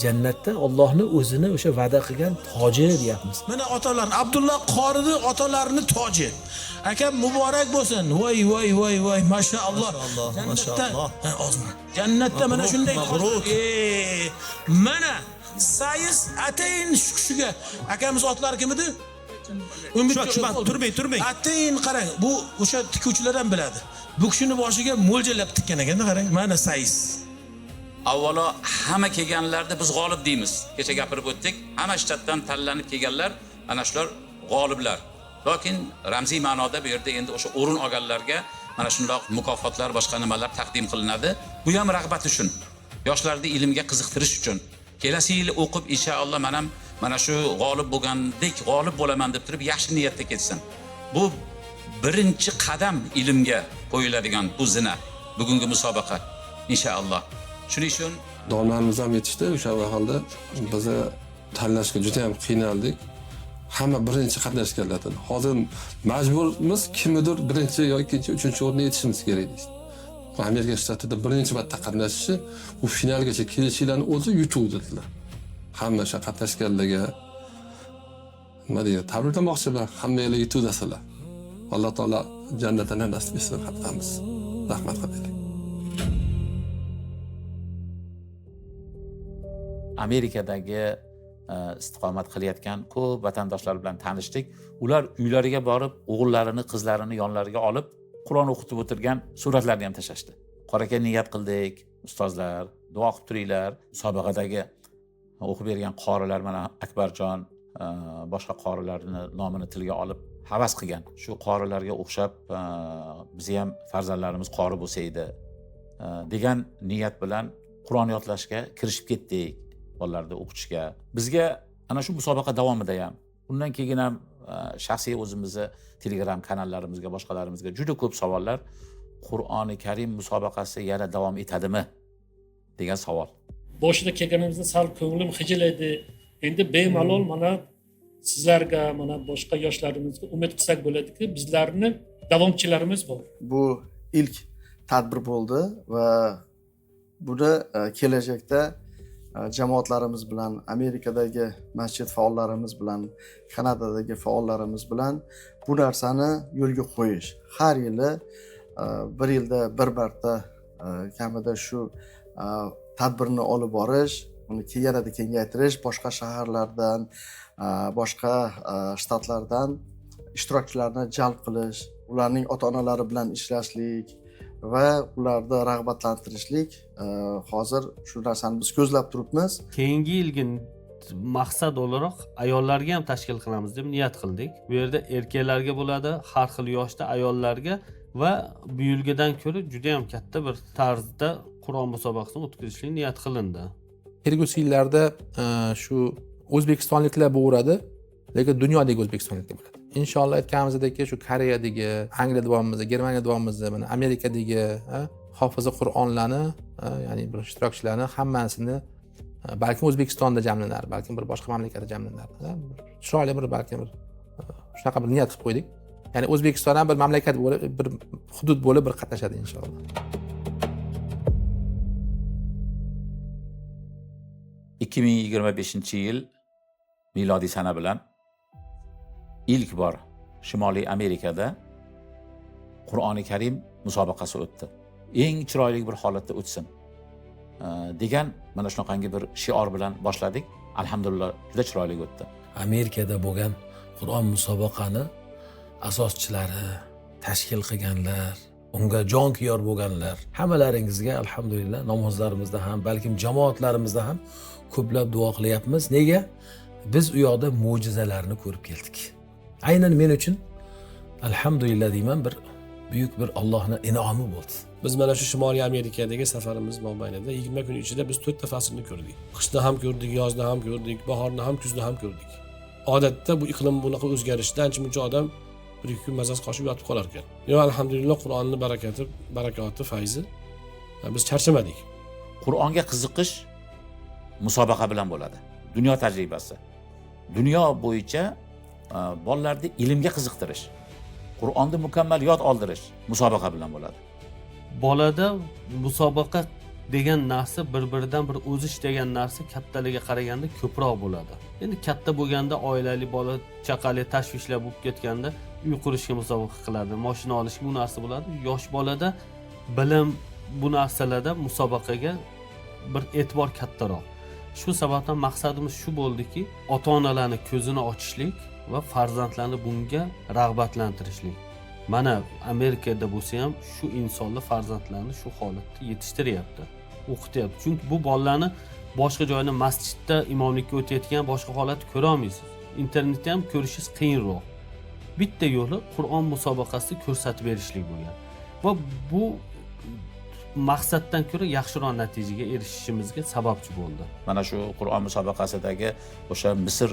jannatda Allohning o'zini o'sha va'da qilgan toji deyapmiz. Mana otalar, Abdulloh qorining otalarini toji. Akam muborak bo'lsin. Voy, mashalloh. Jannatda mana shunday mabruk. Mana sayiz atayin shukushiga. Akamiz otlari kim edi? Turmang. Atayin qarang, bu o'sha tikuvchilar ham biladi. Bu kishini boshiga mo'ljallab tikkan ekanda qarang. Mana sayiz.
Avvalo hamma kelganlarda biz g'olib deymiz. Kecha gapirib o'tdik. Hamma shtatdan tanlanib kelganlar ana shular g'oliblar. Lekin ramziy ma'noda bu yerda endi o'sha o'rin olganlarga mana shunday mukofotlar, boshqa nimalar taqdim qilinadi. Bu ham rag'bat uchun, yoshlarni ilmga qiziqtirish uchun. Kelasi yil o'qib inshaalloh mana shu g'olib bo'lgandek g'olib bo'laman deb turib yaxshi niyatda ketsin. Bu birinchi qadam ilmga qo'yiladigan bu zina, bugungi musobaqa inshaalloh. Shuning uchun
domlarimiz ham yetishdi. O'sha vaholda bizni tanlashga juda ham qiynaldik. Hamma birinchi qatnashganlardan. Hozir majburmiz kimnidir birinchi yoki ikkinchi, uchinchi o'ringa yetishimiz kerak deydi. Amerika shtatida birinchi marta qatnashishi, u finalgacha kelishlarni o'zi yutuv dedilar. Hamma o'sha qatnashganlarga nima deydi? Tabriklamoqchilar, hammanglar yutudasizlar. Alloh taolo jannatini nasib etsin hammamiz. Rahmat qilinglar.
Amerikadagi istiqomat qilayotgan ko'p vatandoshlar bilan tanishdik. Ular uylariga borib, o'g'illarini, qizlarini yonlariga olib, Qur'on o'qitib o'tirgan suratlarni ham tashashdi. Qoraka niyat qildik, ustozlar duo qilib turinglar. Musobaqadagi o'qib bergan qorilar mana Akbarjon boshqa qorilarni nomini tilga olib havas qilgan. Shu qorilarga o'xshab bizni ham farzandlarimiz qori bo'lsa edi degan niyat bilan Qur'on yodlashga kirishib ketdik, bolalarni o'qitishga. Bizga ana shu musobaqa davomida ham, undan keyin ham shaxsiy o'zimizni Telegram kanallarimizga, boshqalarimizga juda ko'p savollar, Qur'oni Karim musobaqasi yana davom etadimi degan savol.
Boshida kelganimizda sal ko'nglim xijil edi. Endi bemalol mana sizlarga, mana boshqa yoshlarimizga umid qilsak bo'ladiki, bizlarni davomchilarimiz bor.
Bu ilk tadbir bo'ldi va buni kelajakda jamoatlarimiz bilan, Amerikadagi masjid faollarimiz bilan, Kanadadagi faollarimiz bilan bu narsani yo'lga qo'yish. Har yili bir yilda bir marta kamida shu tadbirni olib borish, uni yanada kengaytirish, boshqa shaharlardan, boshqa shtatlardan ishtirokchilarni jalb qilish, ularning ota-onalari bilan ishlashlik va ularni rag'batlantirishlik hozir shu narsani biz ko'zlab turibmiz.
Keyingi yilgi maqsad o'laroq ayollarga ham tashkil qilamiz deb niyat qildik. Bu yerda erkaklarga bo'ladi, har xil yoshda ayollarga va bu yilgidan ko'ra juda ham katta bir tarzda Qur'on musobaqasini o'tkazishlik niyat qilindi.
Kelgusi yillarda shu o'zbekistonliklar bo'veradi, lekin dunyodagi o'zbekistonliklar bo'ladi. Inshaalloh aytganimizdek shu Koreyadagi, Angliya davomimizda, Germaniya davomimizda, mana Amerikadagi hofiza Qur'onlarni, ya'ni bir ishtirokchilarni hammasini balki O'zbekistonda jamlanar, balki bir boshqa mamlakatda jamlanar. Chiroyli bir balki bir shunaqa bir niyat qilib qo'ydik. Ya'ni O'zbekiston ham bir mamlakat bo'lib, bir hudud bo'lib bir qatnashadi inshaalloh.
2025-yil milodiy sana bilan ilk bor Shimoliy Amerikada Qur'oni Karim musobaqasi o'tdi. Eng chiroyli bir holatda o'tsin degan mana shunaqangi bir shior bilan boshladik. Alhamdulillah juda chiroyli o'tdi.
Amerikada bo'lgan Qur'on musobaqani asoschilari, tashkil qilganlar, unga jonkuyar bo'lganlar, hammalaringizga alhamdulillah namozlarimizda ham, balkim jamoatlarimizda ham ko'plab duo qilyapmiz. Nega? Biz u yoqda mo'jizalarni ko'rib keldik. Aynan men uchun alhamdulillah deyman, bir buyuk bir Allohning in'omi bo'ldi.
Biz mana shu Shimoliy Amerikadagi safarimiz mobaynida 20 kun ichida biz 4 ta faslni ko'rdik. Qishda ham ko'rdik, yozda ham ko'rdik, bahorda ham, kuzda ham ko'rdik. Odatda bu iqlim bunaqa o'zgarishda ancha-muncha odam 1-2 kun mazasi qochib yotib qolar ekan. Yo alhamdulillah Qur'onning barakati, fayzi biz charchamadik.
Qur'onga qiziqish musobaqa bilan bo'ladi. Dunyo tajribasi. Dunyo bo'yicha bolalarni ilmga qiziqtirish, Qur'onni mukammal yod oldirish musobaqa bilan bo'ladi.
Bolada musobaqa degan narsa bir-biridan bir o'zish degan narsa kattaligiga qaraganda ko'proq bo'ladi. Endi katta bo'lganda oilali bola chaqali tashvishlar bo'lib ketganda uy qurishga musobaqa qiladi, mashina olishga bu narsa bo'ladi. Yosh bolada bilim bu narsalarda musobaqaga bir e'tibor kattaroq. Shu sababdan maqsadimiz shu bo'ldiki, ota-onalarning ko'zini ochishlik va farzandlarni bunga rag'batlantirishlik. Mana Amerikada bo'lsa ham shu insonlar farzandlarini shu holatda yetishtiryapti, o'qityapti. Chunki bu bolalarni boshqa joyda masjidda imomlikka o'tayotgan boshqa holatni ko'ra olmaysiz. Internetda ham ko'rishingiz qiyinroq. Bitta yo'li Qur'on musobaqasida ko'rsatib berishlik bo'lgan. Va bu maqsaddan ko'ra yaxshiroq natijaga erishishimizga sababchi bo'ldi.
Mana shu Qur'on musobaqasidagi o'sha Misr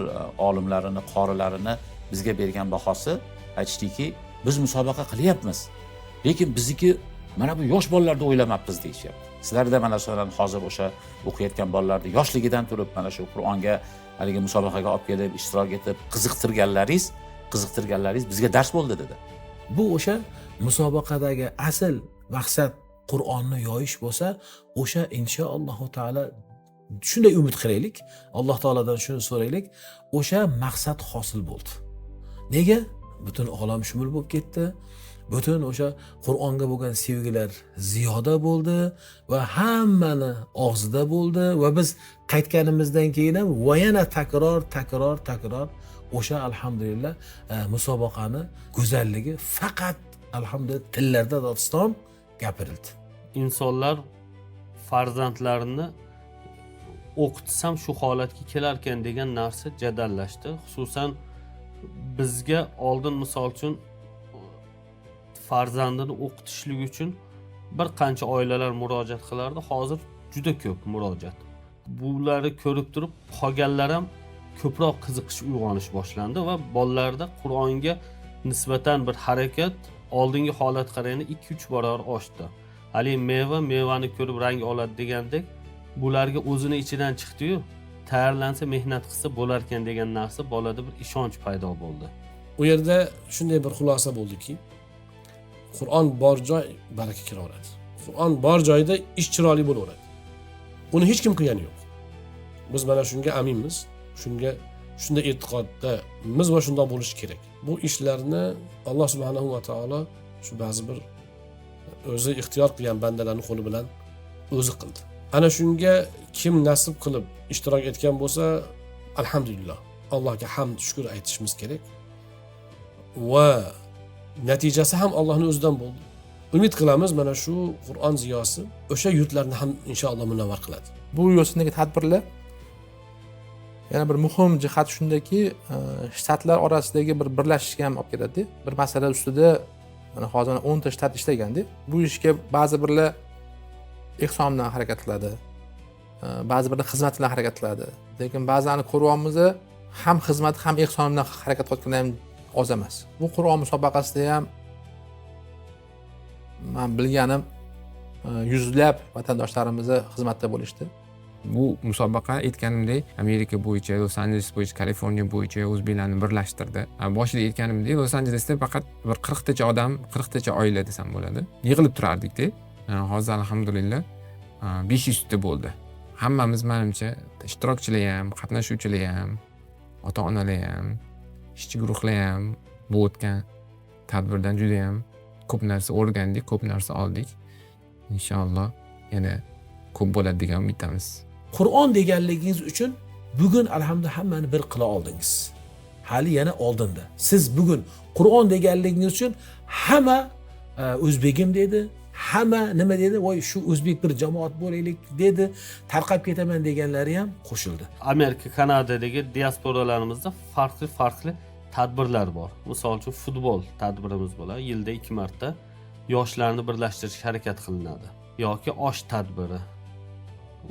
olimlarini, qorilarini bizga bergan bahosi aytishdiki, biz musobaqa qilyapmiz, lekin bizniki mana bu yosh bolalarni o'ylamabmiz deyishyapti. Sizlarda mana masalan hozir o'sha o'qiyotgan bolalarni yoshligidan turib mana shu Qur'onga haligi musobaqaga olib kelib, ishtirok etib, qiziqtirganlaringiz bizga dars bo'ldi dedi.
Bu o'sha musobaqadagi asl maqsad Qur'onni yoyish bo'lsa, o'sha inshaalloh taolo shunday umid qilaylik, Alloh taoladan shuni so'raylik, o'sha maqsad hosil bo'ldi. Nega? Butun olam shumul bo'lib ketdi. Butun o'sha Qur'onga bo'lgan sevgilar ziyoda bo'ldi va hammani og'zida bo'ldi va biz qaytganimizdan keyin ham va yana takror o'sha alhamdulillah musobaqani go'zalligi faqat alhamdulillah tillarda doston gapirildi.
Insonlar farzandlarini o'qitsam shu holatga kelarkan degan narsa jadallashdi. Xususan bizga oldin misol uchun farzandini o'qitishlik uchun bir qancha oilalar murojaat qilardi. Hozir juda ko'p murojaat. Bularni ko'rib turib qolganlar ham ko'proq qiziqish uyg'onish boshlandi va bolalarda Qur'onga nisbatan bir harakat oldingi holat qaraganda 2-3 barobar oshdi. Hali mevani ko'rib rang oladi degandek, bularga o'zini ichidan chiqdi-yu, tayyorlansa, mehnat qilsa bo'larkan degan narsa bolada bir ishonch paydo bo'ldi.
U yerda shunday bir xulosa bo'ldiki, Qur'on bor joy baraka kiraveradi. Qur'on bor joyda ish chiroyli bo'laveradi. Uni hech kim qilgani yo'q. Biz mana shunga aminmiz. Shunda e'tiqoddamiz va shunday bo'lishi kerak. Bu ishlarni Alloh subhanahu va taolo shu ba'zi bir o'zi ixtiyor qilgan bandalarning qo'li bilan o'zi qildi. Ana shunga kim nasib qilib ishtirok etgan bo'lsa, alhamdulillah, Allohga hamd shukr aytishimiz kerak. Va natijasi ham Allohning o'zidan bo'ldi. Umid qilamiz mana shu Qur'on ziyosi o'sha yurtlarni ham inshaalloh munavvar qiladi.
Bu yo'sindagi tadbirlar yana bir muhim jihat shundaki, shtatlar orasidagi bir birlashishga ham olib keladi. Bir masala ustida mana hozir 10 ta shtat ishlaganda, bu ishga ba'zi birlar ehson bilan harakat qiladi, ba'zi birlar xizmat bilan harakat qiladi. Lekin ba'zani ko'ryapmiz, ham xizmat ham ehson bilan harakat qilayotganlar ham oz emas. Bu Qur'on musobaqasida ham men bilganim yuzlab vatandoshlarimiz xizmatda bo'lishdi.
Bu musobaqa aytganimdek Amerika bo'yicha, Los Angeles bo'yicha, Kaliforniya bo'yicha o'zbeklarni birlashtirdi. Boshida aytganimdek Los Angelesda faqat bir 40 tacha odam, 40 tacha oila desam bo'ladi. Yig'ilib turardik-da. Hozir alhamdulillah 500 ta bo'ldi. Hammamiz menimcha ishtirokchilar ham, qatnashuvchilar ham, ota-onalar ham, ishchi guruhlar ham bu o'tgan tadbirdan juda ham ko'p narsa o'rgandik, ko'p narsa oldik. Inshaalloh yana ko'p bo'ladi degan umiddamiz.
Qur'on deganligingiz uchun bugun alhamdulillah hammani bir qila oldingiz. Hali yana oldinda. Siz bugun Qur'on deganligingiz uchun hamma o'zbegim dedi, hamma nima dedi, voy shu o'zbek bir jamoat bo'laylik dedi, tarqab ketaman deganlari ham qo'shildi.
Amerika, Kanadadagi diasporalarimizda farqli tadbirlar bor. Misol uchun futbol tadbirimiz bo'ladi. Yilda 2 marta yoshlarni birlashtirish harakat qilinadi. Yoki osh tadbiri.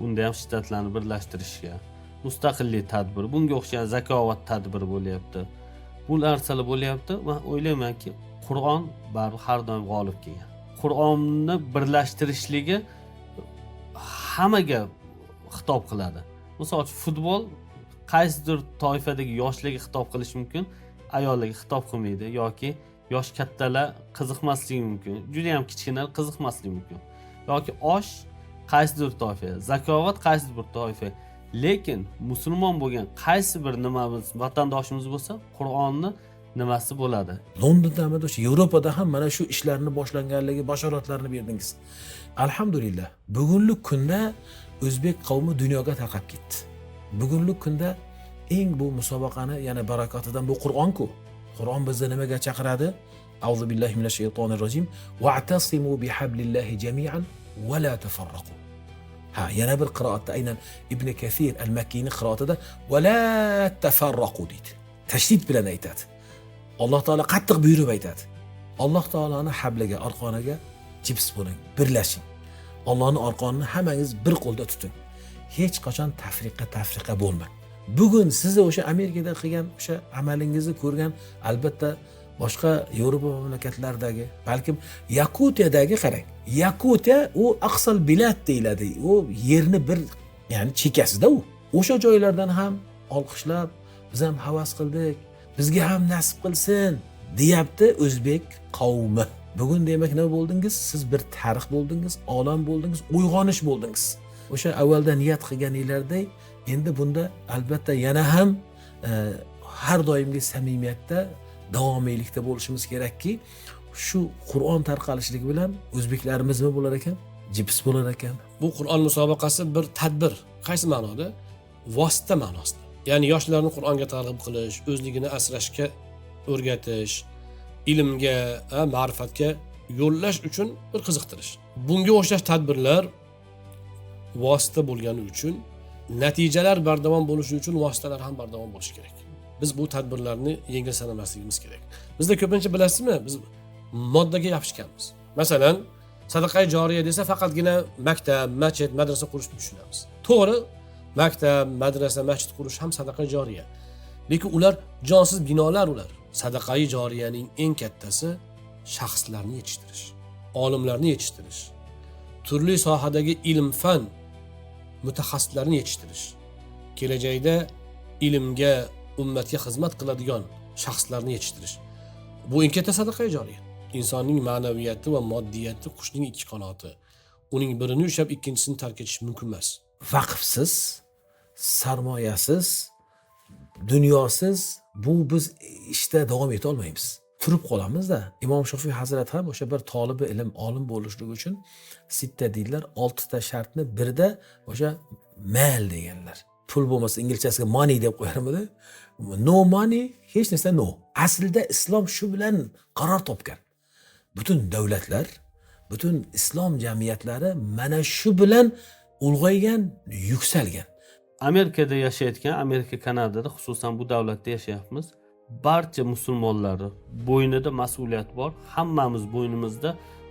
Unda ham shtatlarni birlashtirishga, mustaqillik tadbiri, bunga o'xshagan zakovat tadbiri bo'lyapti. Bu narsalar bo'lyapti va o'ylaymanki, Qur'on baribir har doim g'olib kelgan. Qur'onni birlashtirishligi hammaga xitob qiladi. Misol uchun futbol qaysidir toifadagi yoshlarga xitob qilishi mumkin, ayollarga xitob qilmaydi yoki yosh kattalar qiziqmasligi mumkin, juda ham kichkinalar qiziqmasligi mumkin. Yoki osh qaysidir toifa, zakovat qaysidir bir toifa. Lekin musulmon bo'lgan qaysi bir nimamiz, vatandoshimiz bo'lsa, Qur'onni nimasi bo'ladi.
Londonda, o'sha Yevropada ham mana shu ishlarni boshlanganligi bashoratlarini berdingiz. Alhamdulillah, bugungi kunda o'zbek qavmi dunyoga tarqab ketdi. Bugungi kunda eng bu musobaqani yana barakotidan bu Qur'on-ku. Qur'on bizni nimaga chaqiradi? A'udhu billahi minash shaytonir rojim. Wa'tasimu bihablillahi jami'an va la tafarraqu. Yana bir qiroatda aynan Ibn Kathir al-Makkiyning qiroatida va la tafarraqu deydi. Tashdid bilan aytadi. Alloh taolo qattiq buyurib aytadi. Alloh taoloning habliga, arqoniga jips bo'ling, birlashing. Allohning arqonini hammangiz bir qo'lda tuting. Hech qachon tafriqa bo'lmang. Bugun siz o'sha Amerikada qilgan o'sha amalingizni ko'rgan, albatta boshqa Yevropa mamlakatlaridagi, balkim Yakutiyadagi qarang. Yakutiya u aqsal bilad deyiladi. U yerni bir, ya'ni chekkasida u. O'sha joylardan ham olqishlab, biz ham havas qildik, bizga ham nasib qilsin deyapti o'zbek qavmi. Bugun demak nima bo'ldingiz? Siz bir tarix bo'ldingiz, olam bo'ldingiz, uyg'onish bo'ldingiz. O'sha avvalda niyat qilganinglardek, endi bunda albatta yana ham har doimgi samimiyatda, davomiylikda bo'lishimiz kerakki, shu Qur'on tarqalishligi bilan o'zbeklarimiz nima bo'lar ekan? Jips bo'lar ekan. Bu Qur'on musobaqasi bir tadbir. Qaysi ma'noda? Vosita ma'nosida. Ya'ni yoshlarni Qur'onga targ'ib qilish, o'zligini asrashga o'rgatish, ilmga, ma'rifatga yo'llash uchun bir qiziqtirish. Bunga o'xshash tadbirlar vosita bo'lgani uchun natijalar bardavom bo'lishi uchun vositalar ham bardavom bo'lishi kerak. Biz bu tadbirlarni yengil sanamasligimiz kerak. Bizda ko'pincha bilasizmi, biz moddaga yopishganmiz. Masalan, sadaqai joriya desa faqatgina maktab, masjid, madrasa qurishni tushunamiz. To'g'ri, maktab, madrasa, masjid qurish ham sadaqai joriya. Lekin ular jonsiz binolar ular. Sadaqai joriyaning eng kattasi shaxslarni yetishtirish, olimlarni yetishtirish, turli sohadagi ilm-fan mutaxassislarni yetishtirish, kelajakda ilmga, ummatga xizmat qiladigan shaxslarni yetishtirish. Bu eng katta sadaqai joriya. Insonning ma'naviyati va moddiyati qushning ikki qanoti. Uning birini ushlab ikkinchisini tark etish mumkin emas.
Vaqfsiz, sarmoyasiz, dunyosiz bu biz ishda davom eta olmaymiz. Turib qolamizda. Imom Shofiy Hazrat ham o'sha bir tolibi ilm, olim bo'lishligi uchun sitta deydilar, 6 ta shartni birda o'sha mal deganlar. Pul bo'lmasa inglizchasiga money deb qo'yarmidi? No money, hech narsa no. Aslida islom shu bilan qaror topgan. Butun davlatlar, butun islom jamiyatlari mana shu bilan ulg'aygan, yuksalgan.
Amerikada yashayotgan, Amerika, Kanadada, xususan bu davlatda yashayapmiz. Barcha musulmonlar bo'ynida mas'uliyat bor. Hammamiz bo'ynimizda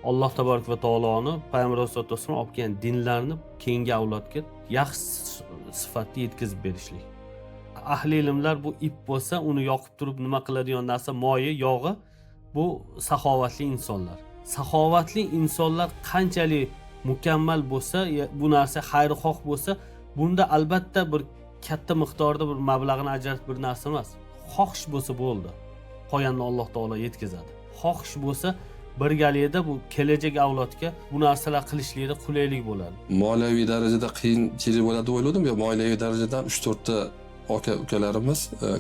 Alloh taborak va taoloni Payg'ambar sollallohu alayhi vasallam olib kelgan dinlarni keyingi avlodga yaxshi sifatda yetkazib berishlik. Ahli ilmlar bu ip bo'lsa, uni yoqib turib nima qiladigan narsa moyi, yog'i, bu saxovatli insonlar. Saxovatli insonlar qanchalik mukammal bo'lsa, bu narsa xayrixoh bo'lsa, bunda albatta bir katta miqdorda bir mablag'ni ajratib bir narsa emas. Xohish bo'lsa bo'ldi. Qo'yanni Alloh taolo yetkazadi. Xohish bo'lsa birgalikda bu kelajak avlodga bu narsalar qilishlikda qulaylik bo'ladi.
Moliyaviy darajada qiyinchilik bo'ladi deb o'yladim. Yo, moliyaviy darajadan 3-4 ta aka-ukalarimiz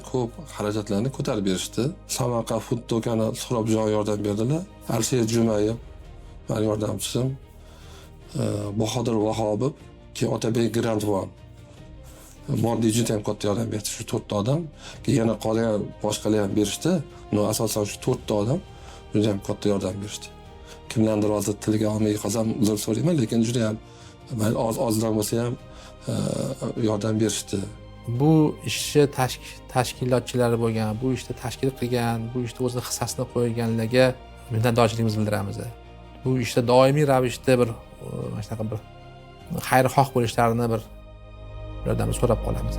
ko'p xarajatlarni ko'tarib berishdi. Samarqand Food do'koni Suhrobjon yordam berdilar. Alisher Jumayev, meni yordamchim, Bahodir Vahobov, keyin Otabek Grandvan. Moddiy juda ham katta yordam berdi shu 4 ta odam. Keyin yana qolgan boshqalar ham berishdi. No asosan shu 4 ta odam juda ham katta yordam berishdi. Kimlardir hozir tilga olmay qolsam uzr so'rayman, lekin juda ham ozdan bo'lsa ham yordam berishdi.
Bu ishni tashkilotchilari bo'lgan, bu ishni tashkil qilgan, bu ishda o'zini hissasini qo'yganlarga minnatdorchiligimizni bildiramiz. Bu ishda doimiy ravishda bir mana shunaqa bir xayrixoh bo'lishlarini bir ulardan so'rab qolamiz.